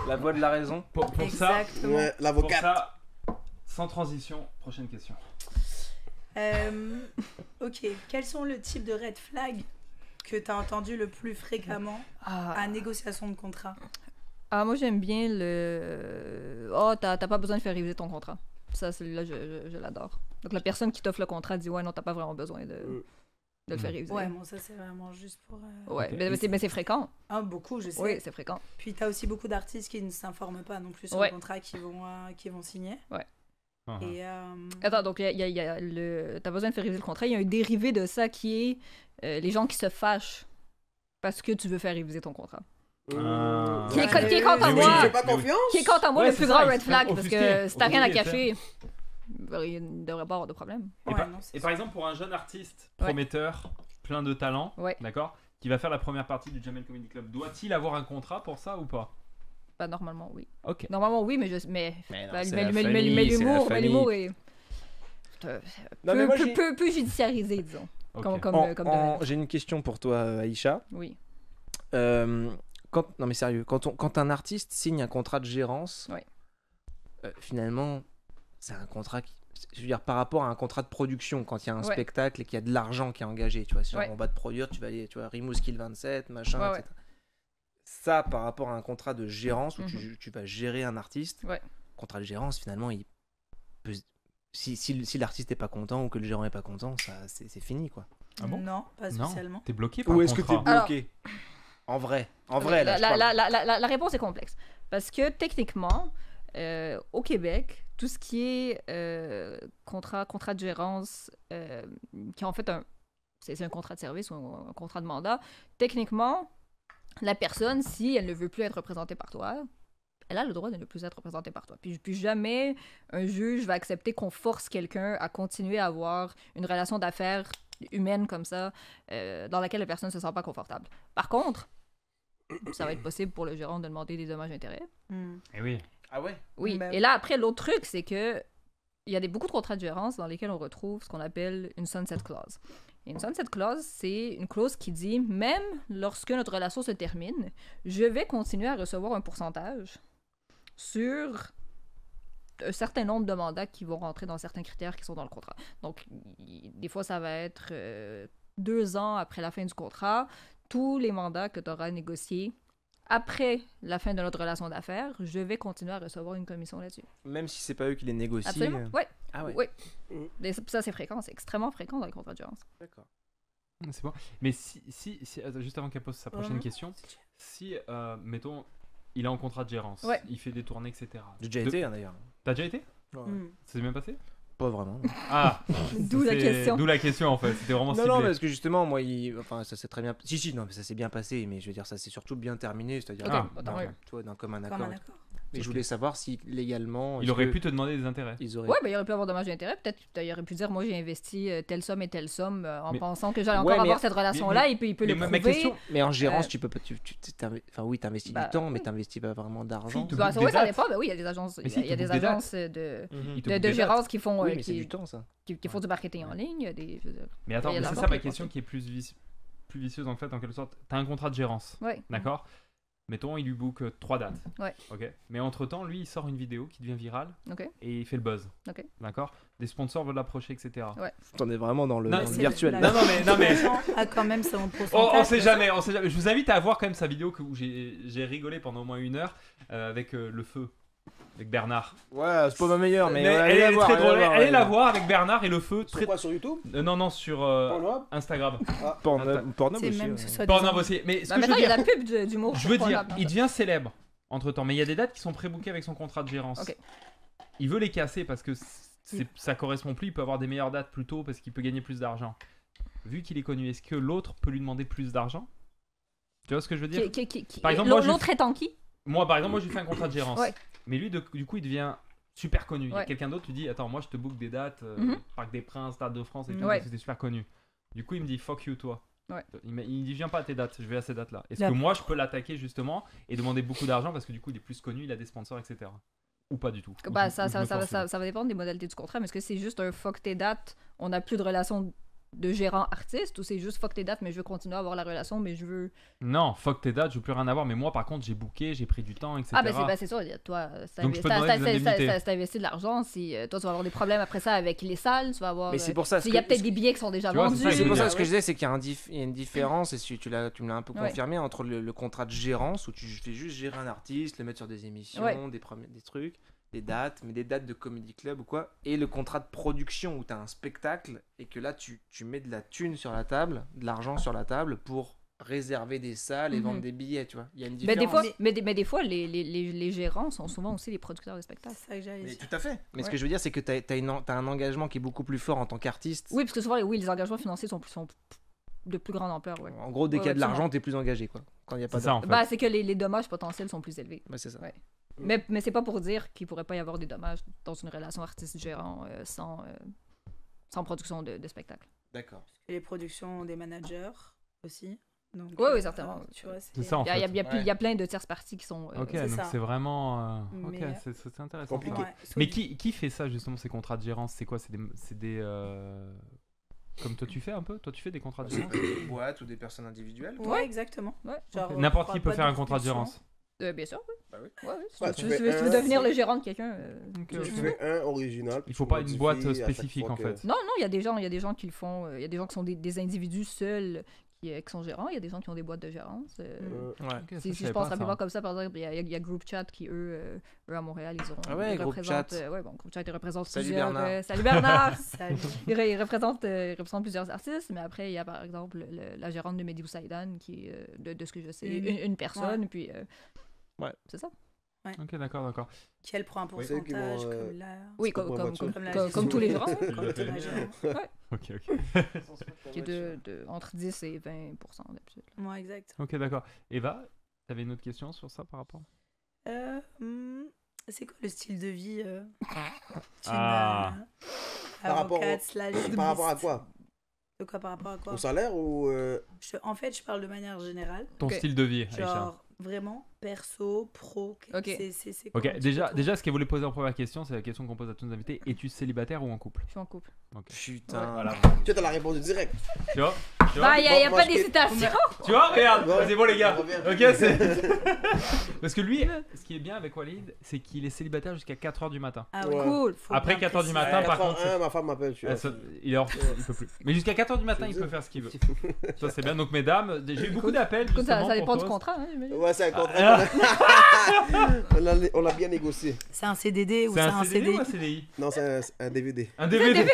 La voix de la raison. Pour ça, Exactement. Ouais, pour l'avocat. ça, sans transition, prochaine question. Ok, quels sont le type de red flag que tu as entendu le plus fréquemment à négociation de contrat? Moi, j'aime bien le. Oh, t'as pas besoin de faire réviser ton contrat. Ça, celui-là, je l'adore. Donc, la personne qui t'offre le contrat dit ouais, non, t'as pas vraiment besoin de le faire réviser. Ouais, bon, ça c'est vraiment juste pour. Ouais, Ok. mais c'est fréquent. Ah, beaucoup, je sais. Oui, c'est fréquent. Puis tu as aussi beaucoup d'artistes qui ne s'informent pas non plus sur Ouais. le contrat qui vont signer. Ah, Et Attends, donc il y a le. T'as besoin de faire réviser le contrat. Il y a un dérivé de ça qui est les gens qui se fâchent parce que tu veux faire réviser ton contrat. Ah. Qui est quant à Mais oui, moi. tu fais pas confiance? Qui est quant à moi Ouais, le plus c'est grand ça, red il se flag fait parce offusquer, que si t'as rien à offusquer, cacher, il ne devrait pas avoir de problème. Et, Ouais, par, non, c'est et sûr. par exemple, pour un jeune artiste Ouais. prometteur, plein de talent, Ouais. d'accord, qui va faire la première partie du Jamel Comedy Club, doit-il avoir un contrat pour ça ou pas? Bah, normalement, oui. Ok. Normalement, oui, mais non, bah, c'est mais la famille, l'humour, c'est la l'humour est Non, mais moi, j'ai- peu judiciarisé, disons. Ok. Comme domaine. J'ai une question pour toi, Aïcha. Oui. Non mais sérieux, quand un artiste signe un contrat de gérance, Ouais. finalement, c'est un contrat qui, je veux dire, par rapport à un contrat de production, quand il y a un Ouais. spectacle et qu'il y a de l'argent qui est engagé, tu vois, si Ouais. on va te produire, tu vas aller, tu vois, Rimouski le 27, machin, Ouais, etc. Ça, par rapport à un contrat de gérance où Mhm. tu vas gérer un artiste, Ouais. contrat de gérance, finalement, il peut, si l'artiste est pas content ou que le gérant est pas content, ça, c'est fini, quoi. Ah bon? Non, pas Non. spécialement. T'es bloqué par Ou un est-ce que t'es contrat? bloqué? En vrai, là, je parle. la réponse est complexe. Parce que techniquement, au Québec, tout ce qui est contrat de gérance, qui est en fait c'est un contrat de service ou un contrat de mandat, techniquement, la personne, si elle ne veut plus être représentée par toi, elle a le droit de ne plus être représentée par toi. Puis jamais un juge va accepter qu'on force quelqu'un à continuer à avoir une relation d'affaires humaine comme ça, dans laquelle la personne ne se sent pas confortable. Par contre, ça va être possible pour le gérant de demander des dommages et intérêts. Eh oui. Ah ouais? Oui. Ben- Et là, après, l'autre truc, c'est que il y a beaucoup de contrats de gérance dans lesquels on retrouve ce qu'on appelle une sunset clause. Et une sunset clause, c'est une clause qui dit, même lorsque notre relation se termine, je vais continuer à recevoir un pourcentage sur un certain nombre de mandats qui vont rentrer dans certains critères qui sont dans le contrat. Donc, des fois, ça va être 2 ans après la fin du contrat, tous les mandats que tu auras négociés après la fin de notre relation d'affaires, je vais continuer à recevoir une commission là-dessus. Même si c'est pas eux qui les négocient. Absolument, oui. Ah ouais. Oui. Et ça, c'est fréquent, c'est extrêmement fréquent dans les contrats de gérance. D'accord. C'est bon. Mais attends, juste avant qu'elle pose sa prochaine Mhm. question, si, mettons, il est en contrat de gérance, Ouais. il fait des tournées, etc. J'ai déjà été, hein, d'ailleurs. T'as déjà été? Mm. Ça s'est bien passé? Pas vraiment. Ah! D'où la C'est- question. D'où la question en fait, c'était vraiment Non, ciblé. non, parce que justement, moi, enfin, ça s'est très bien. Si, non, mais ça s'est bien passé, mais je veux dire, ça s'est surtout bien terminé, c'est-à-dire, Ok, Ah, attends, ouais. tu vois, d'un commun Comme accord. un accord. Mais je voulais savoir si légalement. Il est-ce aurait que pu te demander des intérêts. Ils auraient. Ouais, ben il aurait pu avoir dommage d'intérêt. Peut-être qu'il aurait pu dire, moi j'ai investi telle somme et telle somme en Mais- pensant que j'allais Ouais, encore mais- avoir cette relation-là. Il peut le mais ma prouver. question- Mais en gérance, Euh, tu peux pas. Enfin, oui, t'investis bah, du temps, mais oui. t'investis pas vraiment d'argent. Si, tu Bah, bookes ouais, des ça dates. dépend. Ben oui, il y a des agences, Mais si, il y a tu des bookes des dates. agences de, Mhm. Il te de, book de des gérance qui font, Oui, mais c'est qui, du temps, ça. qui font du marketing en ligne. Je veux dire. Mais attends, Il y a mais de c'est l'argent ça qui ma est question qui est plus vicieuse en fait, en quelque sorte. T'as un contrat de gérance, Ouais. d'accord? Mettons, il lui book 3 dates. Ouais. Ok. Mais entre temps, lui, il sort une vidéo qui devient virale Ok. et il fait le buzz. Ok. D'accord? Des sponsors veulent l'approcher, etc. Ouais. T'en es vraiment dans le, Non, dans le c'est virtuel. La- Non, non, mais- a quand même son On pourcentage. sait jamais, on sait jamais. Je vous invite à voir quand même sa vidéo où j'ai rigolé pendant au moins 1 heure avec le feu, avec Bernard. Ouais, c'est pas ma meilleure, mais, ouais, elle allez la est voir, très allez la drôle. voir, Allez la voir. voir avec Bernard et le feu. Sur quoi, sur YouTube? Non, sur Pornhub? Instagram. Pornhub C'est aussi. même ouais. que ce soit Pornhub des- aussi. Mais ce Bah, que je maintenant, veux il y a dire, la pub d'humour. je veux sur dire, Pornhub, il devient célèbre entre temps, mais il y a des dates qui sont pré-bookées avec son contrat de gérance. Ok. Il veut les casser parce que ça correspond plus. Il peut avoir des meilleures dates plus tôt parce qu'il peut gagner plus d'argent. Vu qu'il est connu, est-ce que l'autre peut lui demander plus d'argent? Tu vois ce que je veux dire? Par exemple, moi, L'autre étant qui? Moi, par exemple, moi, j'ai fait un contrat de gérance. Ouais. Mais lui, du coup, il devient super connu. Il y a Ouais. quelqu'un d'autre qui dit attends, moi, je te book des dates, Mhm. Parc des Princes, Stade de France et tout, Ouais. parce que c'était super connu. Du coup, il me dit fuck you, toi. Ouais. Il dit viens pas à tes dates, je vais à ces dates-là. Est-ce La- que moi, je peux l'attaquer justement et demander beaucoup d'argent parce que du coup, il est plus connu, il a des sponsors, etc. Ou pas du tout. Bah, Ou je me force. ça va dépendre des modalités du contrat, mais est-ce que c'est juste un fuck tes dates, on n'a plus de relation gérant artiste ou c'est juste fuck tes dates mais je veux continuer à avoir la relation mais je veux... Non, fuck tes dates, je veux plus rien avoir. Mais moi, par contre, j'ai booké, j'ai pris du temps, etc. Ah, ben c'est sûr, toi, Donc, je peux demander des indemnités. si t'as investi de l'argent, si toi, tu vas avoir des problèmes après ça avec les salles, tu vas avoir... Mais c'est pour ça. il y a peut-être des billets qui sont déjà Tu vois, vendus. C'est pour ça Ouais. ce que je disais, c'est qu'il y a, il y a une différence, et tu me l'as un peu Ouais. confirmé, entre le contrat de gérance, où tu fais juste gérer un artiste, le mettre sur des émissions, Ouais. des trucs, des dates, mais des dates de comedy club ou quoi, et le contrat de production, où tu as un spectacle, et que là, tu mets de la thune sur la table, de l'argent sur la table, pour réserver des salles et Mhm. vendre des billets, tu vois. Il y a une Mais différence. des fois, les gérants sont souvent aussi les producteurs de spectacles. C'est ça que j'allais Mais dire. tout à fait. Mais ce Ouais. que je veux dire, c'est que t'as un engagement qui est beaucoup plus fort en tant qu'artiste. Oui, parce que souvent, les engagements financiers sont de plus grande ampleur, ouais. En gros, dès qu'il y a de Ouais, l'argent, t'es plus engagé, quoi. Quand il y a pas C'est de... ça, en fait. Bah, c'est que les dommages potentiels sont plus élevés. Ouais, c'est ça. Ouais. Mais c'est pas pour dire qu'il pourrait pas y avoir des dommages dans une relation artiste-gérant sans production de spectacle. D'accord. Et les productions des managers aussi. Donc, Oui, oui, certainement. Tu vois, C'est ça, en fait. Il y a plein de tierces parties qui sont... Ok, c'est donc ça. c'est vraiment. Ok, Mais- c'est intéressant. Compliqué. ça. Ouais, Mais soit- qui fait ça, justement, ces contrats de gérance? C'est quoi? C'est des. Comme toi, tu fais un peu? Toi, tu fais des contrats de gérance? Des boîtes ou des personnes individuelles. Ouais, exactement. Ouais. Genre, N'importe on qui parle peut pas faire un contrat de production. gérance. Bien sûr, oui. Bah oui. Ouais, oui. Si Ouais, tu tu veux, fais si tu veux un, devenir c'est- le gérant de quelqu'un... Ok, Tu ok. Tu veux. fais un original. Il faut pas une boîte modifies à chaque spécifique, fois en que- fait. Non, il y a des gens qui le font. Il y a des gens qui sont des individus seuls qui sont gérants. Il y a des gens qui ont des boîtes de gérance. Ouais. Ok, ça, Si je savais pense pas, rapidement ça. comme ça, par exemple, il y a Group Chat qui, eux à Montréal, ils ont. Ah ouais, ils Group représentent, Chat. ouais, bon, Group Chat, ils représentent Salut plusieurs. Bernard. Salut Bernard! Salut. Ils représentent plusieurs artistes, mais après, il y a par exemple la gérante de Mehdi Boussaïdan, qui est, de ce que je sais, une personne, puis. Ouais. C'est ça? Ok, d'accord. Qui elle prend un C'est eux qui pourcentage vont, comme là. Oui, C'est pour la voiture. comme tous les gérants. Comme tous les gérants. Ok. Qui est entre 10 et 20% d'habitude. Ouais, exact. Ok, d'accord. Eva, t'avais une autre question sur ça par rapport? C'est quoi le style de vie Ah. Par rapport au- avocate slash Par rapport à juriste? quoi? De quoi par rapport à quoi Au salaire ou En fait, je parle de manière générale. Ton Ok. style de vie, Aïcha. Genre, vraiment, perso, pro. Ok. C'est quoi Ok, un petit déjà, peu déjà, ce qu'elle voulait poser en première question, c'est la question qu'on pose à tous nos invités. Es-tu célibataire ou en couple? Je suis en couple. Putain. Voilà. Tu as la réponse direct. Tu vois? Bah, il n'y a moi, pas je- d'hésitation. Tu vois, regarde, Bon. c'est bon les gars. Reviens. Ok, c'est. Parce que lui, ce qui est bien avec Walid, c'est qu'il est célibataire jusqu'à 4h du matin. Ah oui. Ouais. Cool. Faut Après bien 4h du préciser. matin, par contre, 81, ma femme m'appelle. Je suis il est hors, il peut plus. Mais jusqu'à 4h du matin, il peut faire ce qu'il veut. Ça, c'est bien. Donc, mesdames, j'ai eu beaucoup d'appels. Écoute, ça justement, dépend pour du toi. contrat, hein, j'imagine. Ouais, c'est un contrat. On l'a bien négocié. C'est un CDD ou C'est c'est un CDD ou un CD? CDI? Non, c'est un DVD. Un DVD.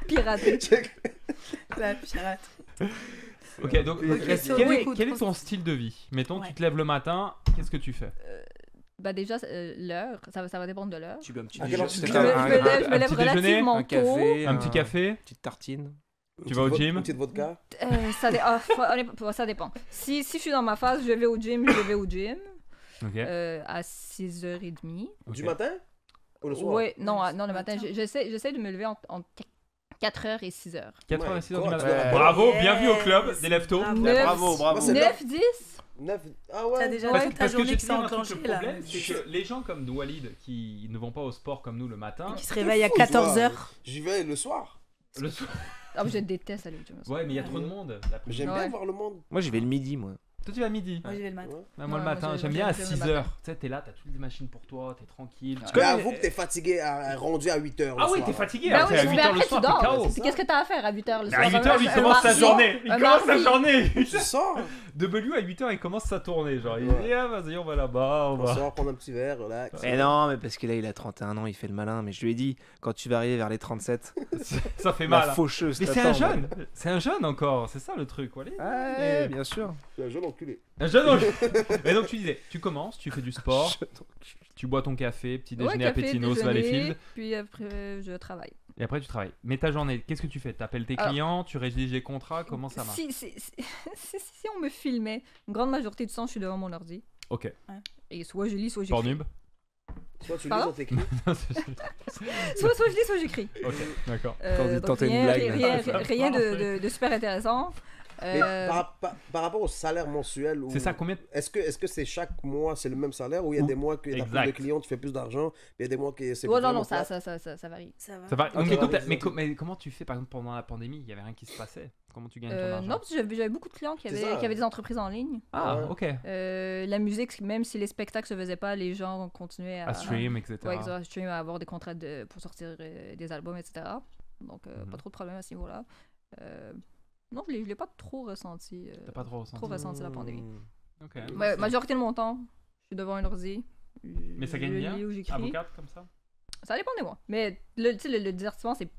Piraté. La pirate. Ok, donc, so, quel, oui, est, écoute, quel est pense- ton style de vie? Mettons, Ouais. tu te lèves le matin, qu'est-ce que tu fais? Bah déjà, l'heure, ça va dépendre de l'heure. Tu veux un petit À quelle heure déjeuner, tu Je te me, lèves? je me lève, je me un lève petit déjeuner, relativement un tôt. café, Un petit café? petite tartine. Tu vas au gym? Une petite vodka. Ça dépend. Si je suis dans ma phase, je vais au gym, je vais au gym Ok. à 6h30. Du Ok. matin? Ou le soir? Oui, non, Ouais, non, le matin. matin. J'essaie de me lever entre 4h et 6h. 4h et 6h du Ouais, matin. ouais. Bravo, Yes. bienvenue au club des lève-tôt. Bravo. Neuf. Bravo, bravo. Moi, c'est 9, 10 9. Ah T'as ouais. déjà Ouais, toute ta Parce que journée j'ai qui s'est dit un truc, enclenchée le là. problème, c'est que les gens comme Walid qui ne vont pas au sport comme nous le matin, Qui se réveille à fou, 14h. J'y vais le soir. le soir- Ah, je déteste aller au gym. Ouais, mais il y a trop de monde. l'après-midi. J'aime Ouais. bien voir le monde. Moi, j'y vais le midi, moi. Toi, tu vas à midi. Moi, j'y vais le matin. Ouais. Ouais, moi, Ouais, le moi, matin, j'aime j'aime bien à le 6h. matin. Tu sais, t'es là, t'as toutes les machines pour toi, t'es tranquille. Tu Mais connais- avoue que t'es fatigué, rendu à 8h. Ah oui, t'es fatigué. Ben Après, oui, à mais 8h le après, soir, tu t'es dors. KO. Puis qu'est-ce que t'as à faire à 8h le Mais soir? à 8h, lui, il commence sa mardi, journée. Il un commence sa mardi. journée. Tu sors. W à 8h, il commence sa tournée. Genre, il Ouais. dit, ah, vas-y, on va là-bas, on On va. sort prendre un petit verre, relax. Mais non, mais parce que là, il a 31 ans, il fait le malin. Mais je lui ai dit, quand tu vas arriver vers les 37, Ça fait mal. la hein. faucheuse. Mais c'est t'attend, un jeune. C'est un jeune encore. C'est ça le truc, Walid. Ouais, bien sûr. Je suis un jeune enculé. Un jeune donc. Et donc, tu disais, tu commences, tu fais du sport, tu bois ton café, petit déjeuner à café, Pétinos, déjeuner, Valleyfield. Puis après, je travaille. Et après, tu travailles. Mais ta journée, qu'est-ce que tu fais? T'appelles tes Alors- clients, tu rédiges les contrats, comment ça marche? Si on me filmait, une grande majorité du temps, je suis devant mon ordi. Ok. Et soit je lis, soit j'écris. Pornhub. Soit tu lis Pardon dans tes clips. Soit je lis, soit j'écris. Ok, d'accord. T'as envie de Donc tenter une rien, blague, rien, là. rien de super intéressant. Mais par rapport au salaire mensuel, C'est ça, combien est-ce que c'est chaque mois c'est le même salaire ou il y a des mois que tu as plus de Exact. clients, tu fais plus d'argent, puis il y a des mois que c'est Ouais, non, vraiment non, ça flat? varie. Ça va. Ça va. Ok, Mais écoute, ouais, mais comment tu fais par exemple pendant la pandémie? Il y avait rien qui se passait. Comment tu gagnes ton argent? Non, parce que j'avais beaucoup de clients qui C'est avaient, ça. des entreprises en ligne. Ah, Ouais. ok. La musique, même si les spectacles se faisaient pas, les gens continuaient À stream, etc. Ouais, exact, stream, à avoir des contrats pour sortir des albums, etc. Donc, Mhm. pas trop de problèmes à ce niveau-là. Non, je l'ai pas trop ressenti. T'as pas trop ressenti. La pandémie. Ok. Ouais, majorité de mon temps, je suis devant un ordi. Mais ça gagne je bien? lis ou j'écris. Avocate comme ça? Ça dépend des mois. Mais tu sais, le divertissement, c'est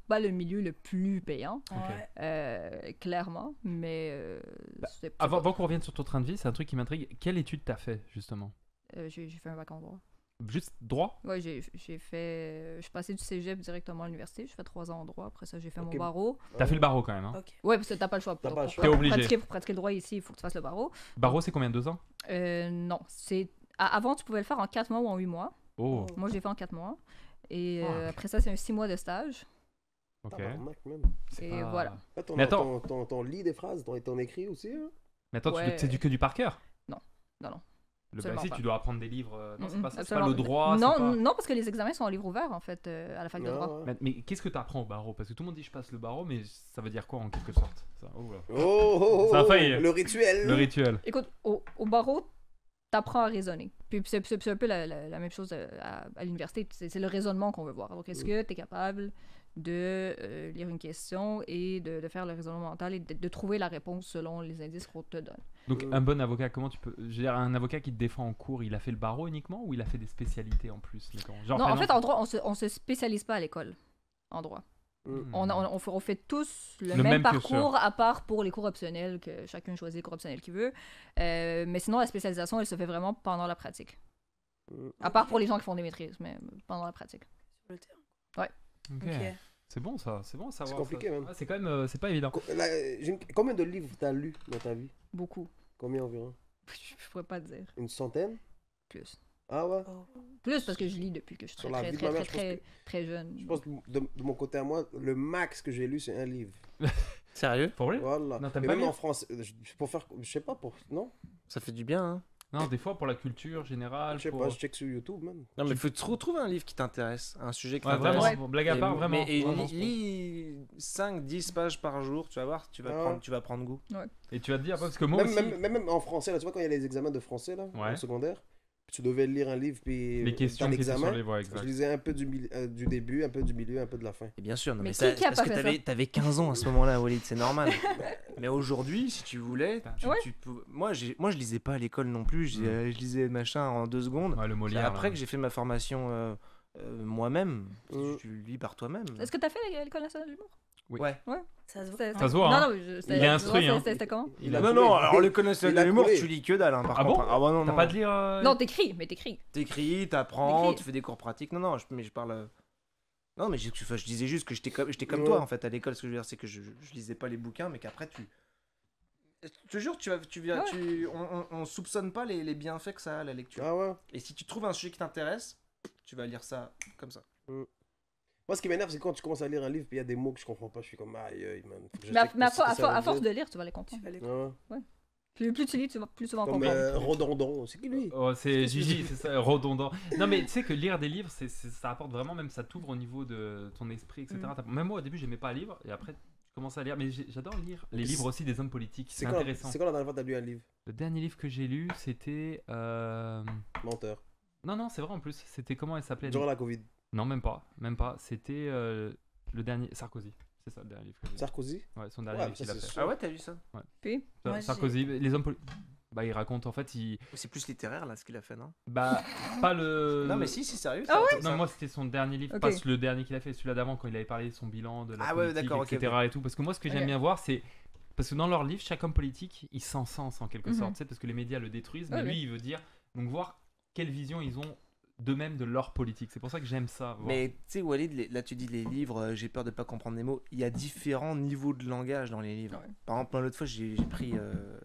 pas le milieu le plus payant, Ouais. clairement. Mais c'est Avant qu'on revienne sur ton train de vie, c'est un truc qui m'intrigue. Quelle étude t'as fait, justement? j'ai fait un bac en droit. Juste droit? Ouais, j'ai fait. Je suis passé du cégep directement à l'université. J'ai fait 3 ans en droit. Après ça, j'ai fait Ok. mon barreau. T'as fait le barreau quand même, hein? Ok. Ouais, parce que t'as pas le choix. T'as pas le choix. T'es obligé. Pour pratiquer le droit ici, il faut que tu fasses le barreau. Barreau, c'est combien? 2 ans? Non, avant, tu pouvais le faire en 4 mois ou en 8 mois. Oh, Moi, j'ai fait en 4 mois. Et Ah. après ça, c'est un 6 mois de stage. ok. Tabarnak, man. C'est Et pas- voilà. Ah, Mais attends. ton lit des phrases, ton écrit aussi, hein? Mais attends, Ouais. c'est que du par cœur? Non, non. Bah, Absolument si, pas. tu dois apprendre des livres. Non, c'est Mm-mm, pas ça. C'est absolument. pas le droit. Non, c'est pas- non, parce que les examens sont en livre ouvert, en fait, à la fac de Ah, droit. ouais. Mais qu'est-ce que tu apprends au barreau? Parce que tout le monde dit je passe le barreau, mais ça veut dire quoi en quelque sorte? Ça, oh là. Oh, Ça a failli. le rituel. Le rituel. Écoute, au barreau, t'apprends à raisonner. Puis c'est un peu la même chose à l'université. C'est le raisonnement qu'on veut voir. Donc, est-ce que tu es capable de lire une question et de faire le raisonnement mental et de trouver la réponse selon les indices qu'on te donne? Donc, un bon avocat, comment tu peux. Je veux dire, un avocat qui te défend en cours, il a fait le barreau uniquement ou il a fait des spécialités en plus, mettons? Genre, Non, par en fait, exemple- en droit, on se spécialise pas à l'école, en droit. Hmm. On fait tous le Le même même parcours, cursus. à part pour les cours optionnels, que chacun choisit les cours optionnels qu'il veut. Mais sinon, la spécialisation, elle se fait vraiment pendant la pratique. À part pour les gens qui font des maîtrises, mais pendant la pratique. Sur le terrain. Ok. Ok. C'est bon ça, c'est bon à savoir. C'est compliqué, ça. même. Ouais, c'est quand même, c'est pas évident. Combien de livres t'as lu dans ta vie? Beaucoup. Combien environ? Je pourrais pas te dire. Une centaine? Plus. Ah ouais? Oh. Plus parce que je lis depuis que je suis Sur très, la très, vie de ma très, mère, je pense très, très jeune. Je pense que de mon côté à moi, le max que j'ai lu, c'est un livre. Sérieux? Pour vrai? Voilà. Non, t'aimes Mais pas même lire? en français, pour faire, je sais pas, non? Ça fait du bien, hein? Non, des fois pour la culture générale. Je sais pour... pas, je check sur YouTube, man. Non, mais il faut trouver un livre qui t'intéresse, un sujet qui Ouais, t'intéresse. vraiment, Ouais. pour blague à part, vraiment. Mais vraiment. lis 5-10 pages par jour, tu vas voir, Ah. tu vas prendre goût. Et tu vas te dire, parce que moi aussi. Même en français, là, tu vois, quand il y a les examens de français, là, Ouais. en secondaire, tu devais lire un livre, puis Les questions t'as qui étaient sur l'examen. les voies, Je exact. lisais un peu du début, un peu du milieu, un peu de la fin. Et bien sûr, non, Mais mais, qui ça, a parce pas que fait ça? t'avais 15 ans à ce moment-là, Walid, c'est normal. Mais aujourd'hui, si tu voulais, Ouais. moi je lisais pas à l'école non plus, je lisais machin en 2 secondes. Ouais, le Et Molière. après là. que j'ai fait ma formation moi-même, Mm. tu lis par toi-même. Est-ce que t'as fait l'École nationale de l'humour? Oui. Ouais. Ça se voit. C'est- Ça se voit, hein. Non, non, Il est instruit, hein. C'était comment? Il a- Non, non, alors l'école nationale Il a de l'humour, coulé. tu lis que dalle, hein, par Ah contre. bon? Ah bah non, T'as non. pas de lire. Non, t'écris, mais t'écris. T'écris, t'apprends, T'écris. tu fais des cours pratiques. Non, non, mais je parle. Non, mais je disais juste que j'étais comme Ouais. toi en fait à l'école. Ce que je veux dire, c'est que je lisais pas les bouquins, mais qu'après tu. Je te jure, on soupçonne pas les bienfaits que ça a la lecture. Ah ouais? Et si tu trouves un sujet qui t'intéresse, tu vas lire ça comme ça. Moi, ce qui m'énerve, c'est quand tu commences à lire un livre, puis il y a des mots que je comprends pas, je suis comme, aïe, aïe, man. Faut que je Mais check à ce que ça veut à force dire. de lire, tu vas les comprendre. Tu vas les Ah ouais. Plus tu lis, plus tu vas en Comme comprendre. Redondant, c'est qui lui? Oh, c'est Gigi, c'est ça, redondant. Non, mais tu sais que lire des livres, ça apporte vraiment, même ça t'ouvre au niveau de ton esprit, etc. Même moi, au début, j'aimais pas lire, et après, je commence à lire. Mais j'adore lire les livres aussi des hommes politiques, c'est intéressant. C'est quand la dernière fois que t'as lu un livre? Le dernier livre que j'ai lu, c'était. Menteur. Non, c'est vrai en plus. C'était comment elle s'appelait? Durant la Covid. Non, même pas. C'était le dernier. Sarkozy. C'est ça le dernier livre que j'ai lu. Sarkozy? Ouais, son dernier Ouais, livre ça, qu'il a c'est fait. sûr. Ah ouais, t'as lu ça? Puis, Moi, Sarkozy, les hommes politiques. Bah, il raconte en fait, C'est plus littéraire là ce qu'il a fait, non? Bah, pas le. Non, mais si, sérieux. Ah ça, ouais comme ça. Non, moi c'était son dernier livre, Ok. pas le dernier qu'il a fait, celui-là d'avant quand il avait parlé de son bilan, de la Ah ouais, politique, d'accord, ok, etc. ok. et tout. Parce que moi, ce que j'aime Ok. bien voir, c'est parce que dans leur livre, chaque homme politique, il s'encense en quelque Mhm. sorte, tu sais, parce que les médias le détruisent, mais Ouais, lui, ouais. il veut dire donc voir quelle vision ils ont d'eux-mêmes de leur politique. C'est pour ça que j'aime ça. voir. Mais tu sais, Walid, là tu dis les livres, j'ai peur de pas comprendre les mots. Il y a différents niveaux de langage dans les livres. Ouais. Par exemple, l'autre fois, j'ai pris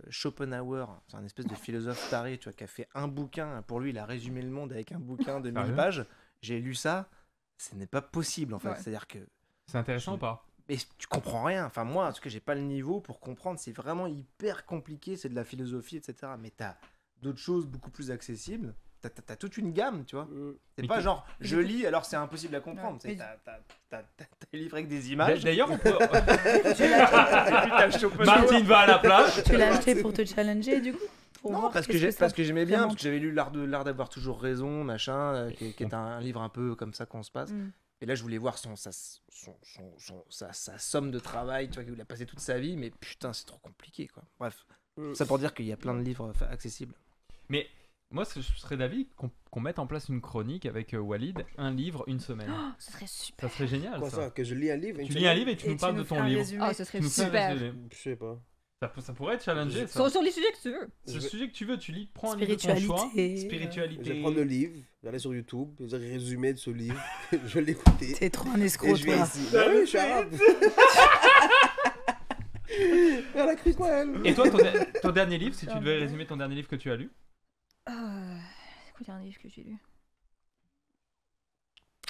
Schopenhauer, c'est un espèce de philosophe taré, tu vois, qui a fait un bouquin. Pour lui, il a résumé le monde avec un bouquin de 1000 Sérieux pages. J'ai lu ça, ce n'est pas possible en fait. Ouais. C'est-à-dire que C'est intéressant ou pas? Mais tu comprends rien. Enfin, moi, parce que j'ai pas le niveau pour comprendre, c'est vraiment hyper compliqué, c'est de la philosophie, etc. Mais t'as d'autres choses beaucoup plus accessibles. T'as toute une gamme, tu vois. C'est Mais pas tu- genre, je lis, alors c'est impossible à comprendre. Ouais. C'est t'as des livres avec des images. D'ailleurs, on peut. Tu l'as Martine va à la plage. tu l'as acheté pour te challenger, du coup pour Non, voir parce que qu'est-ce ça j'aimais bien, vraiment- parce que j'avais lu l'art d'avoir toujours raison, machin, qui est un livre un peu comme ça qu'on se passe. Mm. Et là, je voulais voir sa somme de travail, tu vois, qu'il a passé toute sa vie, mais putain, c'est trop compliqué, quoi. Bref, ça pour dire qu'il y a plein de livres accessibles. Mais moi, je serais d'avis qu'on mette en place une chronique avec Walid, un livre, une semaine. Ce serait super. Ça serait génial. Quoi ça. ça? Que je lis un livre? Tu lis un livre et tu nous parles de nous fais ton un livre. résumé. Ah, ce serait Tu nous fais un super. résumé. Je sais pas. Ça pourrait être challenger. Ça. Sur les sujets que tu veux. C'est le sujet que tu veux, tu lis, prends un livre de ton choix. Spiritualité. Spiritualité. Je vais prendre le livre, j'allais sur YouTube, je vais résumé de ce livre, je vais l'écouter. T'es trop un Et escroc, je vais toi. ici. Ben oui, je suis arabe. Elle a cru quoi, elle? Et toi, ton dernier livre, si tu devais résumer ton dernier livre que tu as lu? C'est quoi le dernier livre que j'ai lu?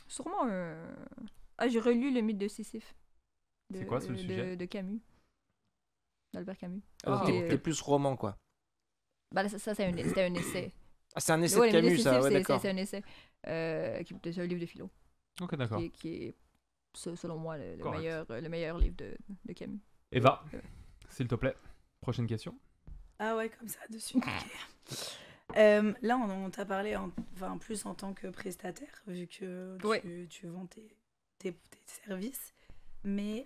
Sûrement j'ai relu Le mythe de Sisyphe. C'est quoi, le sujet? De Camus. D'Albert Camus. Alors, Ah. t'es plus roman, quoi. Bah, là, ça c'était un essai. Ah, c'est un essai Ouais, de Le mythe Camus, ça, ouais, c'est d'accord. un essai. C'est un livre de philo. Ok, d'accord. Qui est, selon moi, le Correct. meilleur livre de Camus. Eva, s'il te plaît, prochaine question. Ah ouais, comme ça, dessus. Là, on t'a parlé plus en tant que prestataire, vu que Ouais. tu vends tes services. Mais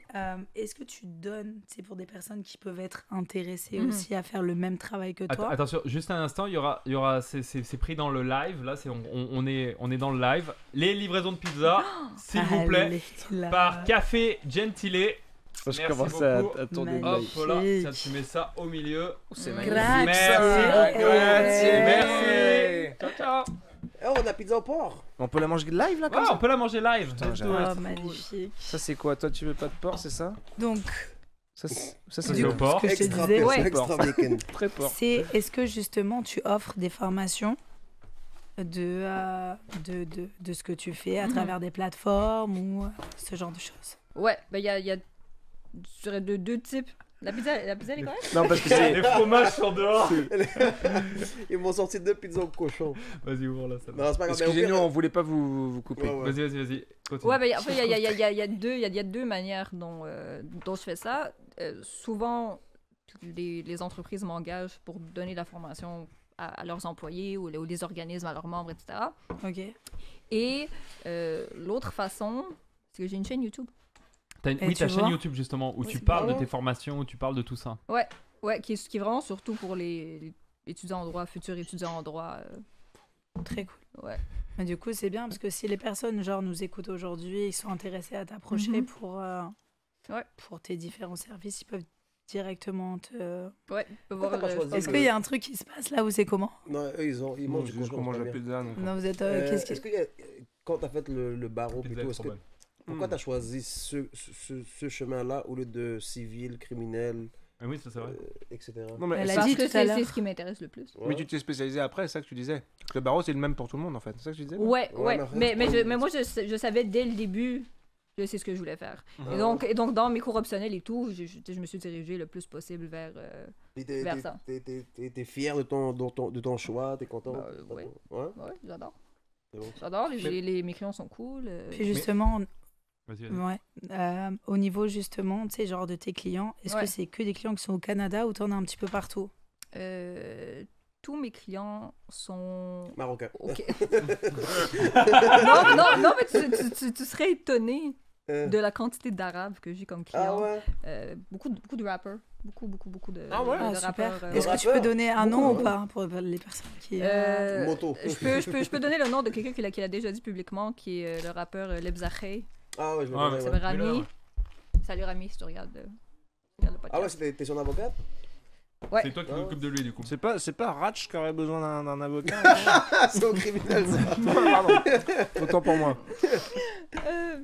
est-ce que tu donnes, c'est pour des personnes qui peuvent être intéressées Mhm. aussi à faire le même travail que toi? Attention, juste un instant, il y aura c'est pris dans le live. Là, on est dans le live. Les livraisons de pizza, s'il vous plaît, Allez, là. par Café Gentile. Je Merci commence beaucoup. à tourner. Magnifique. Hop là, tiens, tu mets ça au milieu. C'est Grazie. magnifique. Merci, Ouais. merci. Ciao, ciao. Oh, on a pizza au porc. On peut la manger live, là, comme Ouais, ça on peut la manger live. Putain, Let's do j'adore. it. Oh, magnifique. Ça, c'est quoi? Toi, tu veux pas de porc, c'est ça? Donc, Ça, c'est c'est du au coup, porc. ce que je te Extra disais, porc, ouais. extra bacon. très porc. c'est est-ce que justement tu offres des formations de ce que tu fais à Mhm. travers des plateformes ou ce genre de choses? Ouais, bah il y a je dirais deux types. La pizza elle est correcte? Non, parce que c'est. Les fromages sont dehors. Ils m'ont sorti 2 pizzas au cochon. Vas-y, ouvre là. Ça. Non, c'est pas grave. mais au Excusez-nous, pire, on voulait pas vous couper. Ouais, ouais. Vas-y. Continue. Ouais, bah, en fait, il y a deux manières dont je fais ça. Souvent, les entreprises m'engagent pour donner la formation à leurs employés ou les organismes à leurs membres, etc. Ok. Et l'autre façon, c'est que j'ai une chaîne YouTube. Oui, tu ta chaîne vois YouTube justement, où Ouais, tu c'est parles de bien. tes formations, où tu parles de tout ça. Ouais, qui est vraiment surtout pour les étudiants en droit, futurs étudiants en droit. Très cool. Ouais. Mais du coup, c'est bien parce que si les personnes genre nous écoutent aujourd'hui, ils sont intéressés à t'approcher Mhm. pour tes différents services, ils peuvent directement te. Ouais, tu peux Pourquoi voir. t'as pas choisi Est-ce qu'il y a un truc qui se passe là ou c'est comment? Non, eux, ils mangent du Juste cochon. qu'on mange c'est la pas bien. pizza. Donc... Non, vous êtes. Est-ce Qu'est-ce qu'il y a... Quand t'as fait le barreau, Pizza plutôt, est trop bonne. pourquoi t'as choisi ce chemin-là au lieu de civil, criminel, Ah oui, ça c'est vrai. etc. Non, mais Elle a ça- dit Parce que tout à l'heure. c'est ce qui m'intéresse le plus. mais tu t'es spécialisé après, c'est ça que tu disais. Que le barreau, c'est le même pour tout le monde, en fait. C'est ça que tu disais? Ouais, Ouais, ouais. mais Mais moi, je savais dès le début, je sais ce que je voulais faire. Ah. Et donc dans mes cours optionnels et tout, je me suis dirigée le plus possible vers vers ça. T'es fier de ton choix, t'es content? Bah, ouais. Ouais? Ouais, j'adore. C'est bon. J'adore, mes clients sont cool. Puis justement, Vas-y. ouais, au niveau justement, tu sais, genre de tes clients, est-ce Ouais. que c'est que des clients qui sont au Canada ou t'en as un petit peu partout? Tous mes clients sont... Marocain. Ok. non, mais tu serais étonné de la quantité d'Arabes que j'ai comme Ah clients. ouais? Beaucoup de rappers. Beaucoup de, Ah ouais? de Ah, rappeurs. super. euh, Est-ce que tu rappeurs? peux donner un Beaucoup, nom hein. ou pas pour les personnes qui. Euh, Moto. je peux donner le nom de quelqu'un qui l'a déjà dit publiquement, qui est le rappeur Lebzache. Ah ouais, je le Ouais, connais, Ça ouais. s'appelle Rami. Ouais. Salut Rami, si tu regardes le podcast. Ah ouais, t'es son avocate? Ouais. C'est toi qui Ouais. t'occupes de lui du coup. C'est pas Ratch qui aurait besoin d'un avocat? Ah, c'est au criminel, ça. Pardon. Autant pour moi.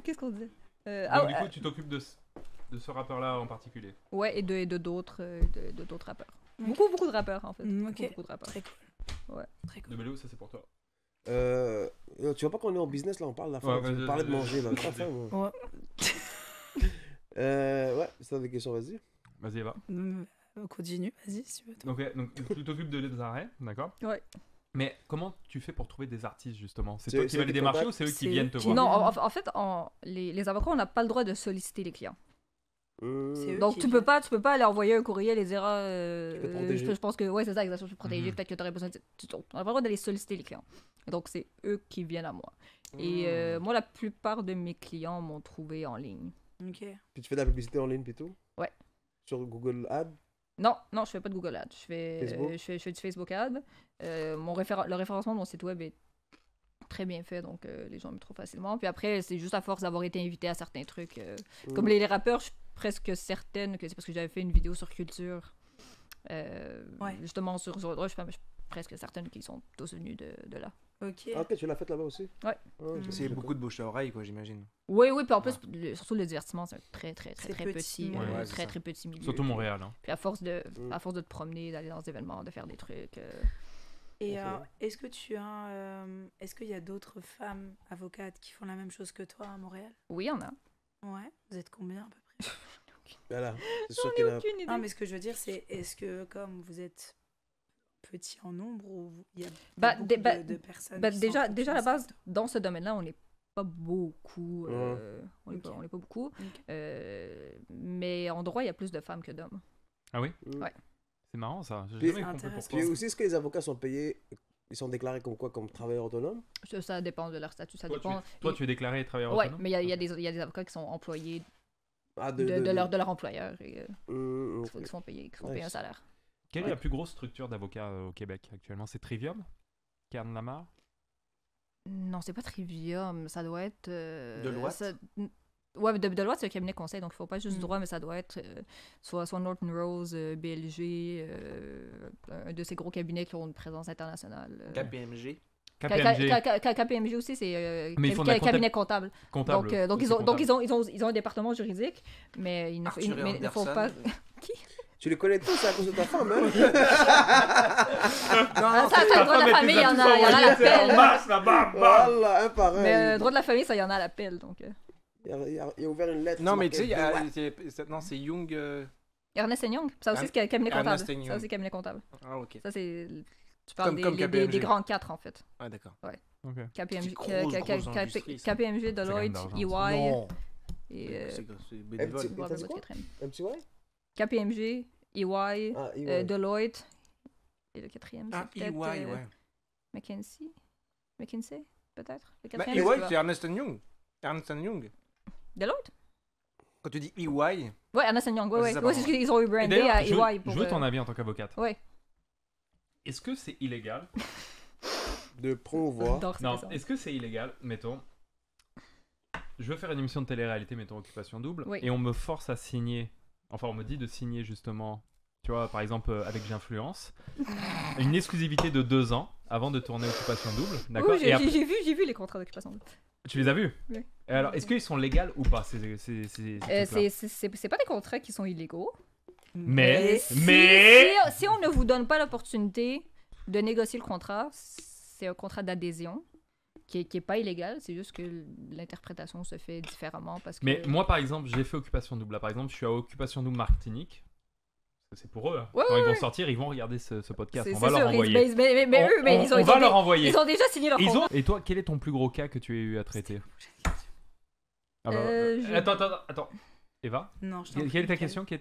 Qu'est-ce qu'on disait Donc, du coup, tu t'occupes de ce rappeur-là en particulier. Ouais, et de d'autres d'autres rappeurs. Ok. Beaucoup de rappeurs, en fait. Ok. Beaucoup de rappeurs. Très cool. Ouais. Très cool. De Bello, ça c'est pour toi. Tu vois pas qu'on est en business là, on parle de la Ouais, fin. vas-y, Tu parlais de vas-y, manger là. vas-y. Pas faim, moi. Ouais. Ouais, si t'as des questions, vas-y. Vas-y, Eva. On continue, vas-y, si tu veux. Donc tu t'occupes de les arrêts, d'accord? Ouais. Mais comment tu fais pour trouver des artistes, justement? C'est C'est- toi qui c'est vas eux les qui démarcher contactent? ou c'est eux qui C'est viennent te eux qui- voir? Non, en fait, les avocats, on n'a pas le droit de solliciter les clients. C'est eux Donc, qui tu peux pas aller envoyer un courrier et dire Je peux te protéger. je pense que ouais, c'est ça, exactement, je peux te protéger, Mhm. peut-être que tu aurais besoin de. On n'a pas le droit d'aller solliciter les clients. Donc, c'est eux qui viennent à moi. Et moi, la plupart de mes clients m'ont trouvé en ligne. Ok. Puis tu fais de la publicité en ligne, puis tout? Ouais. Sur Google Ads? Non, je fais pas de Google Ads. Je fais, Facebook? je fais du Facebook Ads. Le référencement de mon site web est très bien fait, donc les gens me trouvent facilement. Puis après, c'est juste à force d'avoir été invité à certains trucs. Comme les rappeurs, je suis presque certaine que c'est parce que j'avais fait une vidéo sur culture. Justement, sur je suis presque certaine qu'ils sont tous venus de là. Ok. Ah, ok, tu l'as fait là-bas aussi? Ouais. Ah, ok. C'est beaucoup de bouche à oreille, quoi, j'imagine. Oui, puis en plus, surtout le divertissement, c'est un très C'est petit, petit, milieu, ouais, c'est très ça. très petit milieu. Surtout Montréal. Hein. Puis à force de te promener, d'aller dans des événements, de faire des trucs. Et Ok. est-ce que tu as. Est-ce qu'il y a d'autres femmes avocates qui font la même chose que toi à Montréal? Oui, il y en a. Ouais. Vous êtes combien à peu près? Voilà, c'est sûr qu'il y en a. Aucune idée. Non, mais ce que je veux dire, c'est est-ce que comme vous êtes petit en nombre ou il y a Bah, beaucoup de personnes qui déjà sont à la confiantes? base, dans ce domaine-là, on n'est pas beaucoup. On n'est Ok. pas beaucoup. Ok. Mais en droit, il y a plus de femmes que d'hommes. Ah oui? Ouais. C'est marrant ça. J'ai Puis- jamais compris Intéressant. pourquoi. Puis aussi, est-ce que les avocats sont payés, ils sont déclarés comme quoi? Comme travailleurs autonomes? Ça dépend de leur statut. Ça Toi, dépend. tu es déclaré travailleur Ouais, autonome? mais il y a des avocats qui sont employés Ah, de leur employeur et Ok. qui sont payés Ouais, un salaire. Quelle est la plus grosse structure d'avocats au Québec actuellement? C'est Trivium? Kern Lamar? Non, c'est pas Trivium, ça doit être. Deloitte? Ouais, Deloitte, c'est un cabinet conseil, donc il faut pas juste du droit, mais ça doit être soit Norton Rose, BLG, un de ces gros cabinets qui ont une présence internationale. KPMG. KPMG. KPMG aussi, c'est Mais ils font de la cabinet comptable. comptable. Donc, C'est comptable. ils ont un département juridique, mais il ne faut, Arthur et mais il ne faut pas. Anderson. Tu les connais tous à cause de ta femme, hein? Ah, ça, le droit de la famille, il y en a à l'appel. masse, là, bam, bam. Voilà, un par un. Mais le droit de la famille, ça, il y en a à l'appel. Donc, Il a ouvert une lettre. Non, c'est mais tu sais, marqué non, c'est Young. Ernest Young, ça aussi, c'est cabinet comptable. Ernest Young. Ça aussi, cabinet comptable. Ah, ok. Ça, c'est. Tu parles Comme des KPMG. grands quatre, en fait. Ah, d'accord. Ok. KPMG, grosse industrie, ça. KPMG, Deloitte, d'argent, EY. Non. Et. C'est bénévole. petit- ouais, t'as dit ouais, quoi? quatrième. Un petit ouais? KPMG, EY, Ah, ouais. Deloitte. Et le quatrième, c'est Ah, EY, peut-être. ouais. McKinsey, peut-être. Le Bah, quatrième, EY, c'est c'est Ernest Young. Ernest Young. Deloitte? Quand tu dis EY, Ouais, Ernest Young, ouais, Ouais, ouais. c'est ça, Ouais, c'est pardon. ce qu'ils ont Et rebrandé d'ailleurs, à je EY pour. veux ton avis en tant qu'avocate. Ouais. Est-ce que c'est illégal? De promouvoir. J'adore cette Non, question. est-ce que c'est illégal, mettons, je veux faire une émission de télé-réalité, mettons Occupation Double, Oui. et on me force à signer, enfin on me dit de signer justement, tu vois, par exemple avec J'influence, une exclusivité de 2 ans avant de tourner Occupation Double, d'accord? Oui, Et après- j'ai vu les contrats d'occupation. tu les as vus? Oui. Et alors, est-ce qu'ils sont légaux ou pas, ces trucs-là? C'est pas des contrats qui sont illégaux. Mais Si on ne vous donne pas l'opportunité de négocier le contrat, c'est un contrat d'adhésion qui est pas illégal, c'est juste que l'interprétation se fait différemment parce que... Mais moi, par exemple, j'ai fait Occupation Double. Là, par exemple, je suis à Occupation Double Martinique. Parce que c'est pour eux. Hein. Ouais, Quand ouais, ils vont ouais. sortir, ils vont regarder ce podcast. c'est On va leur sûr, envoyer. mais eux, mais ils ont, on ils va ont leur dé- envoyer. ils ont déjà signé leur contrat. Et toi, quel est ton plus gros cas que tu as eu à traiter? Ah bah, je- Attends. Eva, Non, je t'en quelle prie, est ta Michael.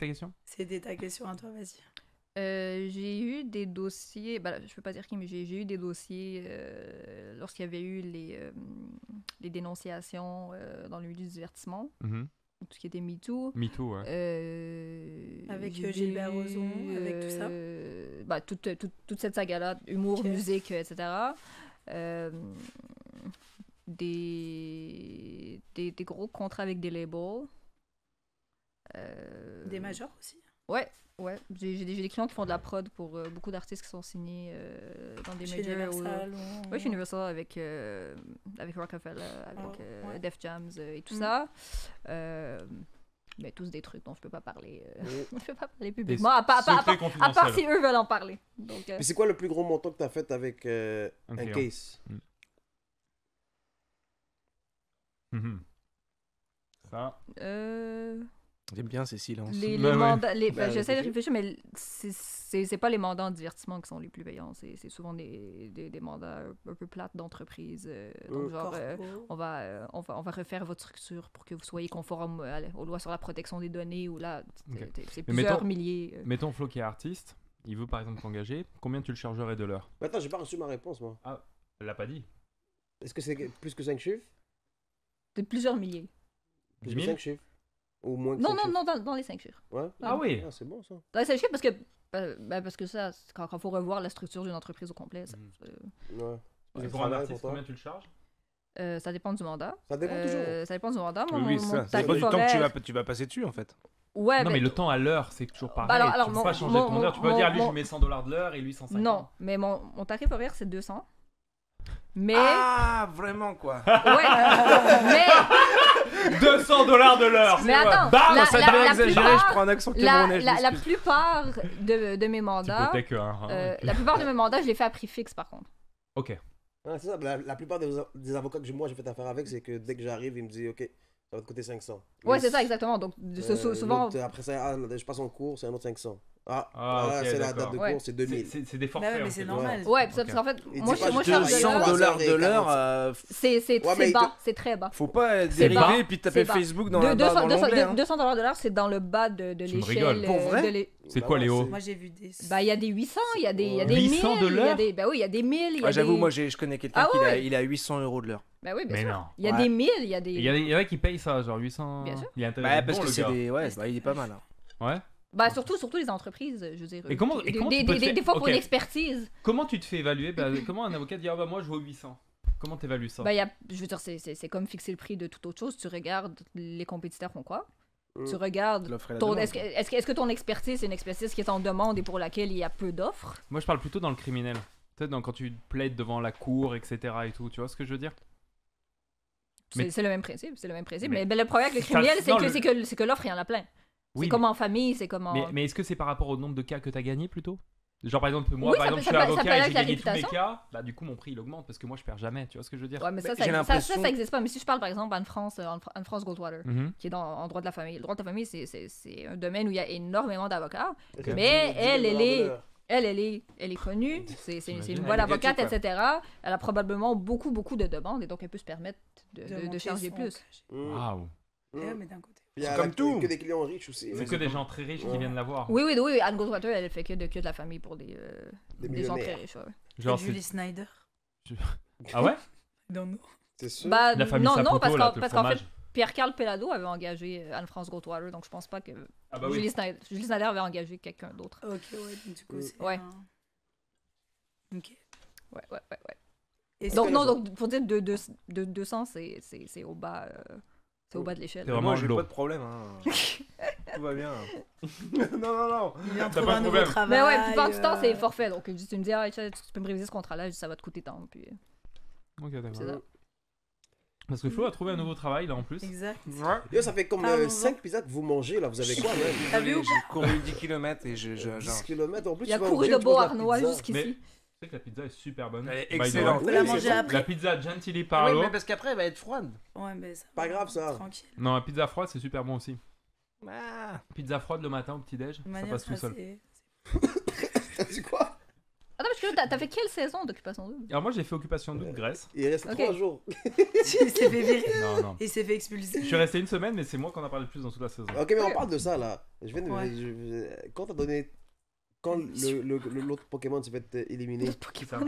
question? C'était ta question à toi, vas-y. J'ai eu des dossiers, bah, je peux pas dire qui, mais j'ai eu des dossiers lorsqu'il y avait eu les dénonciations dans le milieu du divertissement, Mhm. tout ce qui était MeToo. Me too, ouais. Avec j'ai Gilbert eu, Rozon, avec tout ça? bah, toute cette saga-là, humour, Ok. musique, etc. Euh, des gros contrats avec des labels. Des majors aussi? Ouais. J'ai des clients qui font de la prod pour beaucoup d'artistes qui sont signés dans des Chez majors. Universal Oui, chez Universal avec Rockefeller, avec ouais. Def Jams et tout ça. Mais tous des trucs dont je peux pas parler. Je peux pas parler publiquement, à part Secret si confidentiel. eux veulent en parler. Donc, Puis c'est quoi le plus gros montant que t'as fait avec Un un client. case? Mhm. Ça, J'aime bien ces silences. Les Ben oui. mandats, Ben, j'essaie de réfléchis. réfléchir, mais c'est pas les mandats en divertissement qui sont les plus payants. C'est souvent des mandats un peu plates d'entreprise. Donc, genre, on va refaire votre structure pour que vous soyez conforme aux lois sur la protection des données. Ou là, c'est Mais plusieurs mettons- milliers. Mettons Flo qui est artiste, il veut par exemple t'engager, combien tu le chargerais de l'heure? Mais attends, j'ai pas reçu ma réponse, moi. Elle l'a pas dit. Est-ce que c'est plus que 5 chiffres? De plusieurs milliers. Plus 10 que 000? 5 chiffres? Ou moins que Non, 5 non, chiffres? non, dans les 5 chiffres. Ouais? Ah oui. Ah, c'est bon, ça. Dans les 5 chiffres, parce que ça, quand il faut revoir la structure d'une entreprise au complet, ça, Ouais. Et Du pour un travail artiste, toi? combien tu le charges? ça dépend du mandat. Ça dépend toujours. Ça dépend du mandat. Moi, Oui, mon ça tarif dépend du temps que horaire- tu vas passer dessus en fait. Ouais, Non, mais le temps à l'heure, c'est toujours pareil. alors, tu peux mon- pas changer mon- ton heure. Tu peux mon- dire, lui, mon- je mets 100 $ de l'heure et lui 150. Non, mais mon tarif horaire, c'est 200. Mais... Ah, vraiment quoi. Ouais, mais... 200 $ de l'heure. Mais attends, Bam, la, Ça la, devient la exagéré, plupart, je prends un accent la, camerounais. je la, la m'excuse. plupart de mes mandats, Hypothèque, hein. la plupart de mes mandats, je les fais à prix fixe par contre. Ok. Ah, c'est ça, la plupart des avocats que moi j'ai fait affaire avec, c'est que dès que j'arrive, ils me disent, OK, ça va te coûter 500. Ouais, Mais c'est ça, exactement. Donc, souvent... l'autre, après ça, je passe en cours, c'est un autre 500. Ah, ok, c'est la d'accord. date de Ouais. cours, c'est 2000. C'est des Bah forfaits. ouais, mais en c'est fait. normal. Ouais, Ok. parce qu'en fait, Il moi, dit pas, je je charge de 200 l'heure. dollars de l'heure, C'est Ouais, mais très bas, c'est très bas. faut pas C'est dériver bas, et puis taper c'est bas. Facebook dans l'onglet. hein. 200 $ de l'heure, c'est dans le bas de Tu me l'échelle. rigoles. Pour vrai? C'est quoi, Léo? Moi, j'ai vu des. Bah, il y a des 800, il y a des 1000. 800 de il y a l'heure? des... Bah oui, il y a des 1000. Il y a Ah, j'avoue, des... moi je connais quelqu'un Ah qui ouais. il a 800 € de l'heure. Bah oui, bien Mais sûr. non. Il y a Ouais. des 1000, il y a des... Il y en a qui payent ça, genre 800. Bien sûr. Il est intéressant. Bah, parce bon, que le c'est gars. des. Ouais, il est pas mal. hein. Ouais. Bah, surtout les entreprises, je veux dire. Et comment tu peux te faire- des fois, pour Ok. une expertise. Comment tu te fais évaluer? Bah, comment un avocat dit, ah bah moi je vaux 800? Comment t'évalues ça? Bah, je veux dire, c'est comme fixer le prix de toute autre chose. Tu regardes les compétiteurs font quoi. Tu regardes L'offre et la ton... demande, Est-ce que ton expertise, c'est une expertise qui est en demande et pour laquelle il y a peu d'offres? Moi je parle plutôt dans le criminel. Tu sais, quand tu plaides devant la cour, etc. et tout. Tu vois ce que je veux dire? Mais- C'est le même principe, c'est le même principe. Mais- Mais le problème avec le Ça- criminel, c'est non, que l'offre, il y en a plein. Oui, C'est comme en famille, c'est comme en... mais est-ce que c'est par rapport au nombre de cas que t'as gagné plutôt? Genre par exemple, moi Oui, par ça exemple, peut- je ça suis peut- ça avocat peut et aller j'ai avec la gagné tous mes réputation. cas, bah du coup mon prix il augmente parce que moi je perds jamais, tu vois ce que je veux dire? Ouais, mais ça, J'ai ça l'impression- existe pas. Mais si je parle par exemple Anne-France Goldwater, Mhm. qui est en droit de la famille. Le droit de la famille, c'est un domaine où il y a énormément d'avocats. Ok. Mais elle est J'imagine. connue, c'est une J'imagine. bonne Elle est avocate, médiatique, etc. Elle a probablement beaucoup de demandes et donc elle peut se permettre de charger plus. Waouh. Ouais, mais d'un côté. Puis C'est comme tout. Que des clients riches aussi. C'est que des gens très riches qui Ouais. viennent la voir. Oui, Anne Goldwater, elle fait que de la famille pour des gens très millionnaires. riches. Ouais. Genre, Julie Snyder. Ah ouais? Dans nous. C'est sûr. Bah, La famille non, Saputo, parce là, qu'en le fait, fromage. Pierre-Carl Pelado avait engagé Anne-France Goldwater, donc je pense pas que Ah bah Julie oui. Snyder avait engagé quelqu'un d'autre. Ok, ouais, donc du coup, c'est. Ouais. Ok. Ouais. Et Donc que non, les donc pour dire de 200, c'est au bas, c'est au bas de l'échelle. C'est vraiment Moi, j'ai lourd. pas de problème. hein. Tout va bien. non. il vient de T'as trouver pas un de nouveau problème. travail. Mais ouais, la plupart du temps, c'est euh, forfait. Donc tu me dis, ah, tu peux me réviser ce contrat-là, je dis, ça va te coûter tant. Puis Ok, d'accord. c'est ça. Parce que Flo a trouvé un nouveau travail là en plus. Exact. Yo, ça fait comme Parlons-en. 5 pizzas que vous mangez là. Vous avez quoi, même T'as vu ou J'ai couru 10 km et 10 genre. km en plus. Il a tu vas au couru gym, de tu manges la Beauharnois pizza. jusqu'ici. Tu sais que la pizza est super bonne. Elle est By the way. excellente. Faut la Oui, manger c'est ça. après. La pizza Gentili Oui, Parlo. mais parce qu'après, elle va être froide. Ouais, mais ça. Pas grave, ça. Tranquille. Non, la pizza froide c'est super bon aussi. Ah. Pizza froide le matin au petit-déj, De ça manière passe tout seul. assez- T'as dit quoi? Attends, parce que là, t'as fait quelle saison d'Occupation Double? Alors moi j'ai fait occupation double Grèce. Il reste Ok. 3 jours. Il s'est fait virer. Non. Il s'est fait expulser. Je suis resté une semaine, mais c'est moi qu'on a parlé le plus dans toute la saison. Ok, mais on parle de ça là. Je viens de. Ouais. Quand t'as donné. Quand l'autre Pokémon s'est fait éliminer. C'est ça.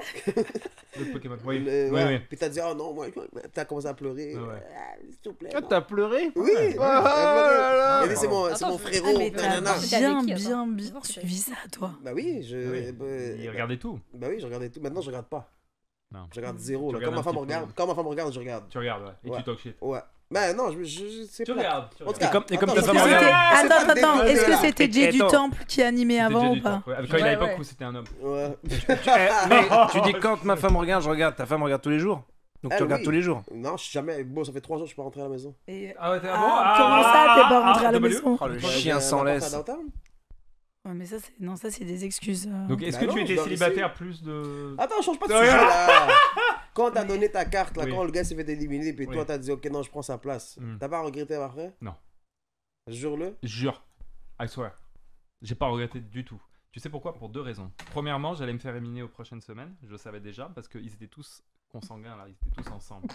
Le Pokémon. Oui. Le- Oui, ouais. oui. Puis t'as dit, oh non, moi, t'as commencé à pleurer. Ouais, ouais. Ah, s'il te plaît. Ah, non. t'as pleuré? Oui. Oh là Il a dit, c'est mon Attends, frérot. Ah, mais t'as nanana. C'était avec bien, qui, attends? bien suivi ça, toi. Bah oui, Oui. Il regardait tout. Bah oui, je regardais tout. Maintenant, je regarde pas. Non. Je regarde zéro. Tu Là. regardes Quand ma un femme petit regarde, peu. quand ma femme regarde, je regarde. Tu regardes, ouais. Et Ouais. tu talk shit. Ouais. Ben non, c'est Tu plat. regardes. En tout cas, Et comme ta attends, femme Est-ce que regarde. c'était- c'est pas Attends, le est-ce que débat, là. c'était Jay du Attends. Temple qui animait avant ou pas? Quand il Ouais, à l'époque ouais. où c'était un homme. Ouais. Mais tu dis quand ma femme regarde, je regarde. Ta femme regarde tous les jours. Donc tu Elle, regardes oui. tous les jours. Non, je suis jamais. Bon, ça fait 3 jours que je suis pas rentré à la maison. Et- Ah ouais, t'es Comment ça, t'es pas rentré à la W? maison? Oh, le Ouais, chien j'ai sans un appart laisse. à downtown. Ouais, mais ça, c'est... Non, ça, c'est des excuses. Donc est-ce Bah que non, tu je étais dors célibataire plus de... Attends, change pas de Ouais. sujet là. Quand t'as donné ta carte, là, Oui. quand le gars s'est fait éliminer, puis Oui. toi t'as dit ok, non, je prends sa place. Hmm. T'as pas regretté après? Non. Jure-le. Jure. I swear. J'ai pas regretté du tout. Tu sais pourquoi? Pour 2 raisons. Premièrement, j'allais me faire éliminer aux prochaines semaines. Je le savais déjà parce qu'ils étaient tous consanguins là. Ils étaient tous ensemble.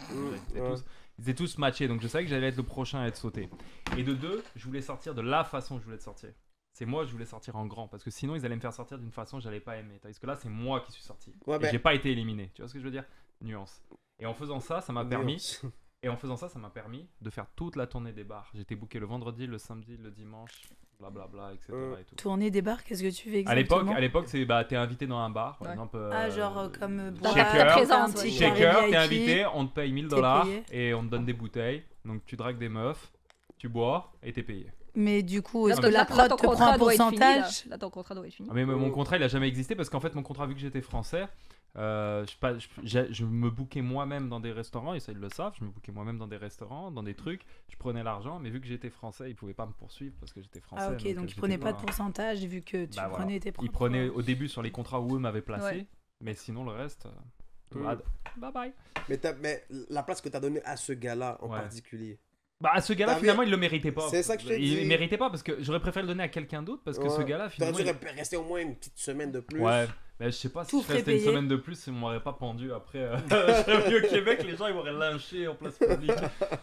Ils étaient tous matchés. Donc je savais que j'allais être le prochain à être sauté. Et de 2, je voulais sortir de la façon que je voulais te sortir. C'est moi, je voulais sortir en grand. Parce que sinon, ils allaient me faire sortir d'une façon que j'allais pas aimer. Tandis que là, c'est moi qui suis sorti. Ouais, Et j'ai pas été éliminé. Tu vois ce que je veux dire? Nuance. Et en faisant ça, ça m'a permis. Et en faisant ça, ça m'a permis de faire toute la tournée des bars. J'étais booké le vendredi, le samedi, le dimanche, blablabla, etc. Et tout. Tourner des bars, qu'est-ce que tu fais exactement? À l'époque, c'est t'es invité dans un bar, par exemple. Genre comme Shaker, présence, Shaker, t'es invité, on te paye $1000 payé. et on te donne des bouteilles. Donc tu dragues des meufs, tu bois et t'es payé. Mais du coup, est-ce que Là, la prod ton te prend contrat un doit être fini, pourcentage? là, ton contrat doit être fini. Ah, mais mon contrat, il a jamais existé parce qu'en fait, mon contrat, vu que j'étais français, je me bookais moi-même dans des restaurants, et ça ils le savent, je me bookais moi-même dans des restaurants, dans des trucs, je prenais l'argent, mais vu que j'étais français, ils pouvaient pas me poursuivre parce que j'étais français. Ah ok, donc ils prenaient pas de pourcentage vu que tu prenais tes propres... Ils prenaient au début sur les contrats où eux m'avaient placé, mais sinon le reste, bye bye. Mais la place que tu as donnée à ce gars-là en particulier. Bah, à ce gars-là, finalement, il le méritait pas. C'est ça que je te dis. Il méritait pas parce que j'aurais préféré le donner à quelqu'un d'autre parce que ce gars-là, finalement. T'aurais dû rester au moins une petite semaine de plus. Ouais, mais je sais pas si je restais une semaine de plus, ils m'auraient pas pendu après. Je serais venu au Québec, les gens ils m'auraient lynché en place publique.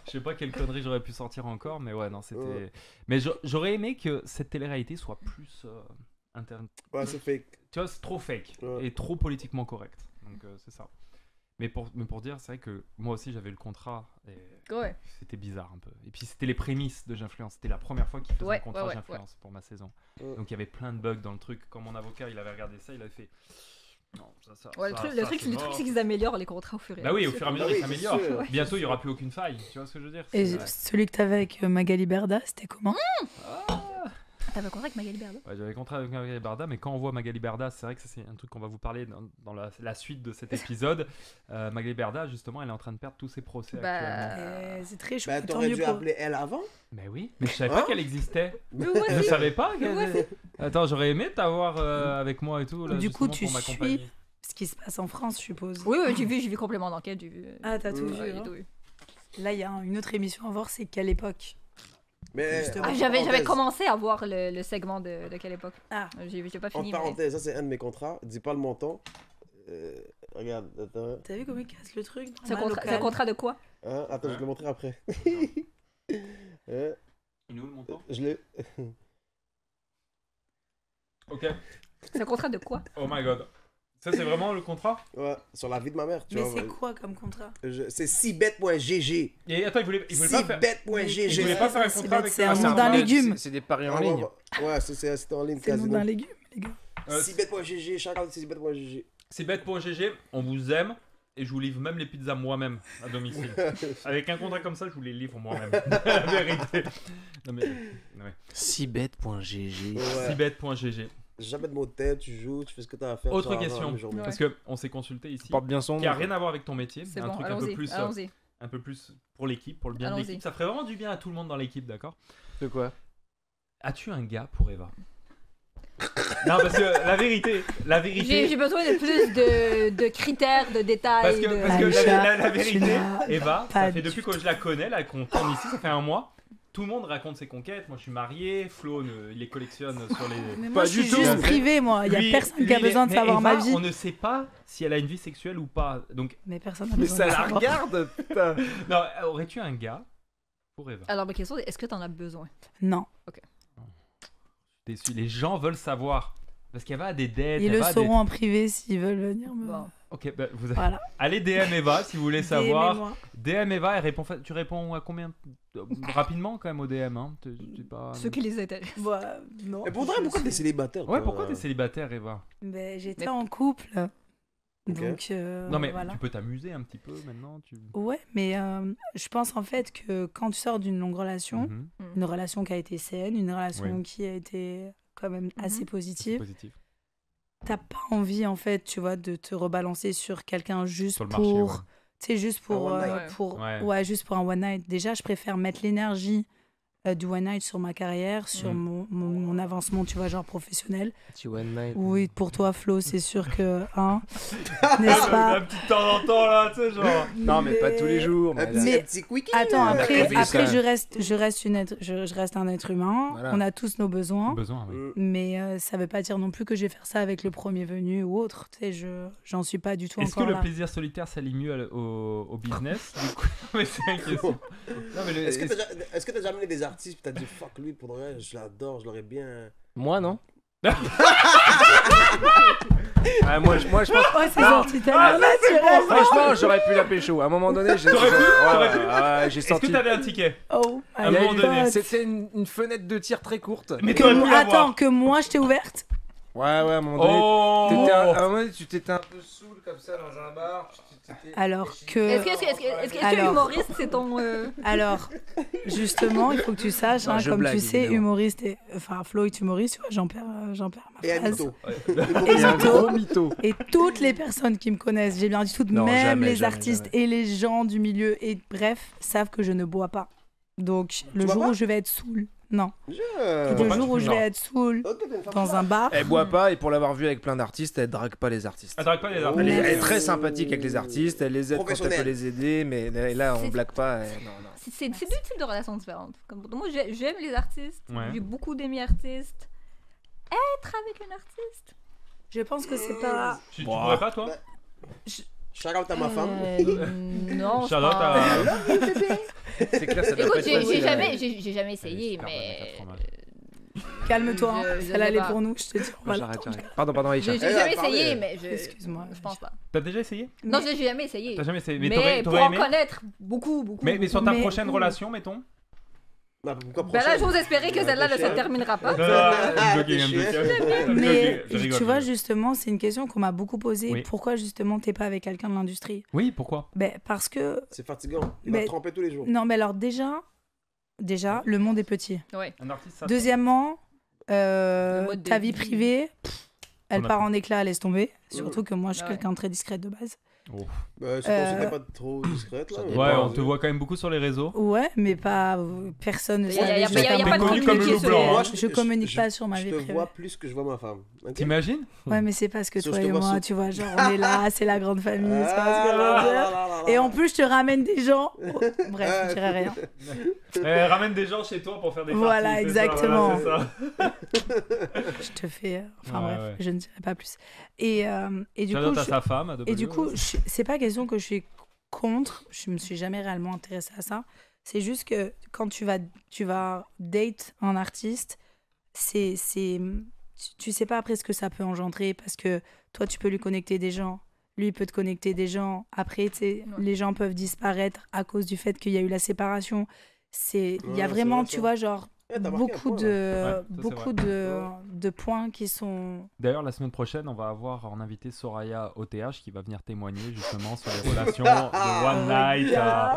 Je sais pas quelle connerie j'aurais pu sortir encore, mais ouais, non, c'était. Mais j'aurais aimé que cette télé-réalité soit plus interne. Ouais, c'est fake. Tu vois, c'est trop fake et trop politiquement correct. Donc c'est ça. Mais pour dire, c'est vrai que moi aussi j'avais le contrat et c'était bizarre un peu. Et puis c'était les prémices de J'Influence. C'était la première fois qu'il faisait un contrat J'Influence pour ma saison. Donc il y avait plein de bugs dans le truc. Quand mon avocat il avait regardé ça, il avait fait. Non, le truc c'est qu'ils améliorent les contrats au fur et à mesure. Bah oui, au fur et à mesure ils s'améliorent. Bientôt il n'y aura plus aucune faille. Tu vois ce que je veux dire? Et celui que t'avais avec Magali Berda, c'était comment? T'avais un contrat avec Magali Berda? Ouais, j'avais un contrat avec Magali Berda, mais quand on voit Magali Berda, c'est vrai que ça, c'est un truc qu'on va vous parler dans la suite de cet épisode. Magali Berda, justement, elle est en train de perdre tous ses procès actuellement. C'est très chaud. T'aurais dû appeler elle avant? Mais oui, mais je savais pas qu'elle existait. Je savais pas qu'elle... Attends, j'aurais aimé t'avoir avec moi et tout. Là, du coup, tu pour suis ce qui se passe en France, je suppose. Oui, j'ai vu complément d'enquête. Ah, t'as tout vu. Là, il y a une autre émission à voir, c'est Quelle époque? Mais j'avais commencé à voir le segment de Quelle époque. J'ai pas fini. En parenthèse, ça c'est un de mes contrats. Dis pas le montant. Regarde, attends. T'as vu comment il casse le truc? C'est un contrat de quoi? Attends, je vais le montrer après. Il est où le montant? Je l'ai. Ok. C'est un contrat de quoi? Oh my god. Ça, c'est vraiment le contrat? Ouais, sur la vie de ma mère. Mais c'est quoi comme contrat? C'est sibet.gg. Et attends, il voulait pas faire... Sibet.gg. Il voulait pas faire un contrat avec... C'est un nom d'un légume. C'est des paris en ligne. Ouais, c'est en ligne. C'est un nom d'un légume, les gars. Sibet.gg, chacun c'est sibet.gg. Sibet.gg, on vous aime. Et je vous livre même les pizzas moi-même à domicile. Avec un contrat comme ça, je vous les livre moi-même. La vérité. Non mais... Sibet.gg. Sibet.gg. Jamais de mots de tête, tu joues, tu fais ce que tu as à faire. Autre question, parce qu'on s'est consulté ici, porte bien son qui a rien à voir avec ton métier, c'est un bon, truc un peu plus pour l'équipe, pour le bien de l'équipe. Ça ferait vraiment du bien à tout le monde dans l'équipe, d'accord? De quoi? As-tu un gars pour Eva? Non, parce que la vérité... J'ai besoin de plus de critères, de détails. Parce que la vérité, Eva, ça fait depuis que je la connais, là, qu'on tourne ici, ça fait un mois. Tout le monde raconte ses conquêtes. Moi, je suis marié. Flo, il les collectionne sur les. Mais moi, je suis juste privé, moi. Il y a personne qui a besoin de savoir ma vie. On ne sait pas si elle a une vie sexuelle ou pas. Donc. Mais personne n'a besoin de savoir. Mais ça la regarde, putain. Non, aurais-tu un gars pour Eva? Alors, ma question, est-ce que t'en as besoin? Non. Ok. Déçu. Les gens veulent savoir. Parce qu'Eva a des dates. Ils le sauront en privé s'ils veulent venir me voir. Ok, bah, allez DM Eva si vous voulez savoir. DM Eva, elle répond. Tu réponds à combien? Rapidement quand même au DM, hein. Ceux qui les intéressent. Non. Mais pourquoi t'es célibataire? Ouais, pourquoi t'es célibataire, Eva? J'étais en couple. Donc, non mais tu peux t'amuser un petit peu maintenant. Ouais, mais je pense en fait que quand tu sors d'une longue relation, une relation qui a été saine, une relation qui a été quand même assez positive. T'as pas envie en fait, tu vois, de te rebalancer sur quelqu'un juste pour, tu sais, juste pour juste pour un one night. Déjà, je préfère mettre l'énergie du one night sur ma carrière, sur mon en avancement, tu vois, genre professionnel. Petit one night. Oui, pour toi, Flo, c'est sûr que, hein, n'est-ce pas? Un petit temps en temps là, tu sais, genre. Non, mais pas tous les jours. Un Mais- petit quickie. Attends, après, rêvé, ça. je reste un être humain. Voilà. On a tous nos besoins. Besoin, oui. Mais ça veut pas dire non plus que je vais faire ça avec le premier venu ou autre. Tu sais, j'en suis pas du tout Est-ce que encore le là. plaisir solitaire s'allie mieux au business? Du coup, mais c'est une question. Non, mais Est-ce que t'as déjà amené des artistes et t'as dit fuck lui, pour de vrai, je l'adore, je l'aurais bien. Moi, non. Ah, moi, je pense. Oh, c'est sorti tellement naturel. Franchement, j'aurais pu la pécho. À un moment donné, j'ai. T'aurais pu j'ai Est-ce que sorti. t'avais un ticket? Oh, À un moment donné, C'était une fenêtre de tir très courte. Mais t'aurais pu l'avoir. Attends, que moi je t'ai ouverte. Ouais, à un moment donné. Oh À un moment donné, tu t'étais un peu saoul comme ça dans un bar. Alors que. Est-ce que Alors- humoriste, c'est ton. Alors, justement, il faut que tu saches, Non, hein, je comme blague, tu sais, évidemment. humoriste et. Enfin, Flo est humoriste, tu vois, j'en perds Et ma phrase. Anito. Et un Mytho. gros mytho. Et toutes les personnes qui me connaissent, j'ai bien dit toutes, Non, même jamais, les jamais, artistes et les gens du milieu, et bref, savent que je ne bois pas. Donc, le bois jour pas où je vais être saoul, non. Je... bois Le pas, jour tu où fumes, je vais non. être saoul Ok, t'es une femme dans forte. un bar, Elle boit pas et pour l'avoir vu avec plein d'artistes, elle drague pas les artistes. Attends, pas les Elle artistes. est très sympathique avec les artistes, elle les aide quand elle peut Professionnelle. les aider, mais là on C'est- blague pas. Non. C'est deux types de relations différentes. Comme pour moi, j'aime les artistes. Ouais. J'ai beaucoup d'amis artistes. Être avec un artiste. je pense que c'est pas. Tu pourrais pas, toi? Shout out à ma femme. Non, je Charlotte pense- à. C'est clair, ça doit Écoute, pas être facile. j'ai jamais essayé, super bonne avec mais. la fromage. Calme-toi, hein, Je elle allait sais pas. pour nous, je te dis. on va J'arrête, l'attendre. j'arrête. Pardon, Aïcha. J'ai Elle jamais a parlé. essayé, mais Excuse-moi. je pense pas. T'as déjà essayé? Non, j'ai jamais essayé. T'as jamais essayé? Mais Mais pour t'aurais en aimé? connaître beaucoup. Mais sur ta Mais- prochaine relation, mettons? Bah, pourquoi Ben là, prochaine? j'ose espérer que celle-là ne se terminera pas. Non, I'm joking, I'm joking. Mais Je rigole, tu vois, je rigole. justement, c'est une question qu'on m'a beaucoup posée. Oui. Pourquoi, justement, t'es pas avec quelqu'un de l'industrie? Oui, pourquoi? Ben, parce que. C'est fatigant. Il va Mais- te tremper tous les jours. Non, mais alors, déjà, le monde est petit. Ouais. Un artiste, ça. Deuxièmement, Le mode de ta vie vie. privée, elle On a part fait. en éclat, laisse tomber. Surtout que moi, je suis Ouais. quelqu'un de très discrète de base. C'est parce que t'es pas trop discrète là. Ça Ouais, dépend. on te voit quand même beaucoup sur les réseaux. Ouais, mais pas. Personne ne Y a- y a- savait y a- jusqu'à y a pas de maintenant connu que comme le je loup suis- blanc, hein. Je communique pas sur ma vie Je te privée. vois plus que je vois ma femme. Ok? T'imagines? Ouais, mais c'est parce que Sauf toi je te et vois moi, sous- tu vois, genre, on est là, c'est la grande famille, c'est pas ce que je veux Ah, dire. là, là, là, là. Et en plus, je te ramène des gens. Oh, bref, je dirais rien. Ramène des gens chez toi pour faire des parties. Voilà, c'est exactement. Ça, voilà, Je te fais. Enfin Ouais, bref, ouais. je ne dirai pas plus. Et du c'est ça. coup, T'as sa femme. et du coup, c'est pas question que je suis contre. Je me suis jamais réellement intéressée à ça. C'est juste que quand tu vas date un artiste, tu sais pas après ce que ça peut engendrer parce que toi, tu peux lui connecter des gens. Lui, il peut te connecter des gens. Après, tu sais, les gens peuvent disparaître à cause du fait qu'il y a eu la séparation. Il y Ouais, a c'est vraiment, vrai, tu ça. vois, genre, Eh, t'as marqué un beaucoup point, là. Ouais, ça, c'est beaucoup de points qui sont... D'ailleurs, la semaine prochaine, on va avoir en invité Soraya OTH qui va venir témoigner justement sur les relations de One Night. Ah,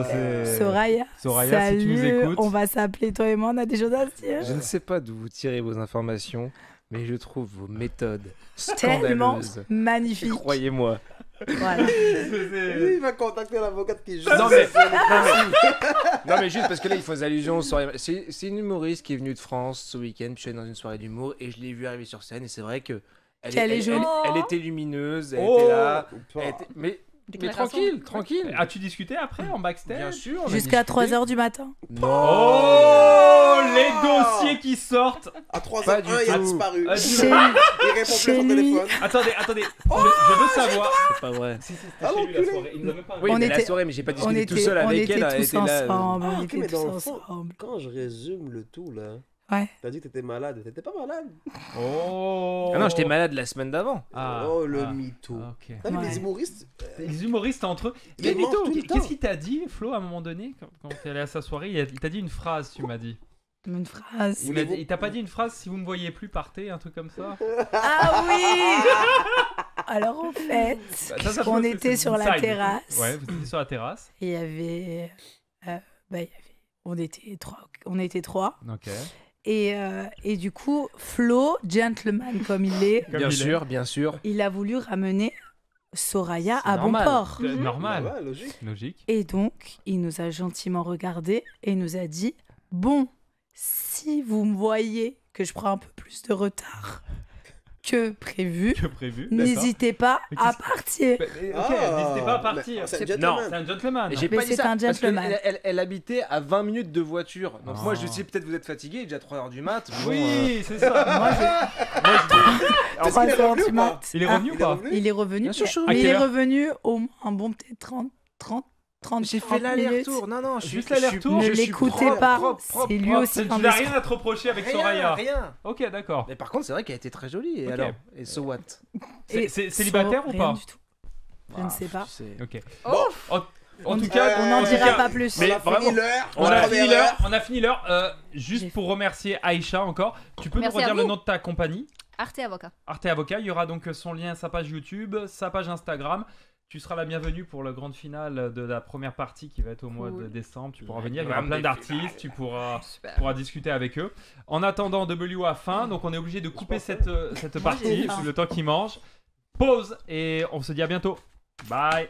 Ça, c'est- Soraya, Soraya, si tu nous salut, écoutes. on va s'appeler toi et moi, on a des choses à se dire. Je ne sais pas d'où vous tirez vos informations, mais je trouve vos méthodes Tellement scandaleuses. magnifique. Croyez-moi. Voilà. Il va contacter l'avocate qui joue. Non mais juste parce que là ils font des allusions aux soirées. C'est une humoriste qui est venue de France ce week-end, puis je suis allé dans une soirée d'humour et je l'ai vue arriver sur scène et c'est vrai que Qu'elle est jolie. elle était lumineuse, elle Oh. était là. Pas. elle était- Mais Déclaration. tranquille. As-tu discuté après en backstage? Bien sûr. on a Jusqu'à discuté. 3h du matin. Non. Oh, les dossiers qui sortent. À Pas 3h01, du il a tout. disparu. Ah, Chez, Il répond plus à chez son lui. téléphone. Attendez. Je veux savoir. C'est pas vrai. Si, c'était Ah, chez lui la l'enculé. soirée. Il nous a même pas Oui, On mais la était- soirée, mais j'ai pas on discuté tout était, seul on avec était elle. Elle tous était là. ensemble. Ah, On ok, était mais tous dans le fond, ensemble. quand je résume le tout là, Ouais. t'as dit que t'étais malade. T'étais pas malade. Oh. Ah non, j'étais malade la semaine d'avant. Ah, Oh, le ah, mytho. Ok. T'as vu Ouais. les humoristes Les humoristes entre eux. Ils mentent tout le temps. Qu'est-ce qu'il t'a dit, Flo, à un moment donné, quand t'es allé à sa soirée? Il t'a dit une phrase, tu m'as dit. Une phrase. Il t'a pas dit une phrase, si vous me voyez plus, partez, un truc comme ça? Ah oui. Alors en fait, Ça, on c'est était sur la inside. terrasse. Ouais, vous étiez sur la terrasse. Et il y avait, on était trois. Ok. Et du coup, Flo, gentleman comme il est, Comme Bien il est. sûr, bien sûr. il a voulu ramener Soraya C'est à bon normal. port. Normal. Ouais, logique. Logique. Et donc, il nous a gentiment regardé et nous a dit « Bon, si vous me voyez que je prends un peu plus de retard que prévu, n'hésitez pas à partir. N'hésitez pas à partir. C'est un Non, c'est un gentleman. J'ai pas dit ça, un gentleman. parce elle habitait à 20 minutes de voiture. Donc moi je sais peut-être vous êtes fatigué, il est déjà 3h du mat. Oui, c'est ça. Moi, 3h du mat. Il est revenu ou pas? Il est revenu, Bien sûr, je suis mais il revenu. est revenu au moins un bon peut-être 30 J'ai fait l'aller-retour. Non, Juste l'aller-retour. Ne l'écoutez pas, c'est lui aussi Tu un n'as rien à te reprocher avec Soraya. Rien. Ok, d'accord. Mais par contre, c'est vrai qu'elle était très jolie. Et Ok. alors? Et so what? C'est célibataire ou pas? Rien du tout. Je ne sais pas. Ok. Oh. En tout cas, on n'en dira pas plus. Mais On a fini l'heure. on a fini l'heure. Juste pour remercier Aïcha encore, tu peux Merci nous redire à le vous. nom de ta compagnie? Arte Avocat. Arte Avocat. Il y aura donc son lien, sa page YouTube, sa page Instagram. Tu seras la bienvenue pour la grande finale de la première partie qui va être au mois de décembre. Tu pourras venir, il y aura plein d'artistes, tu pourras discuter avec eux. En attendant, W a faim, donc on est obligé de couper cette partie, le temps qu'il mange. Pause et on se dit à bientôt. Bye.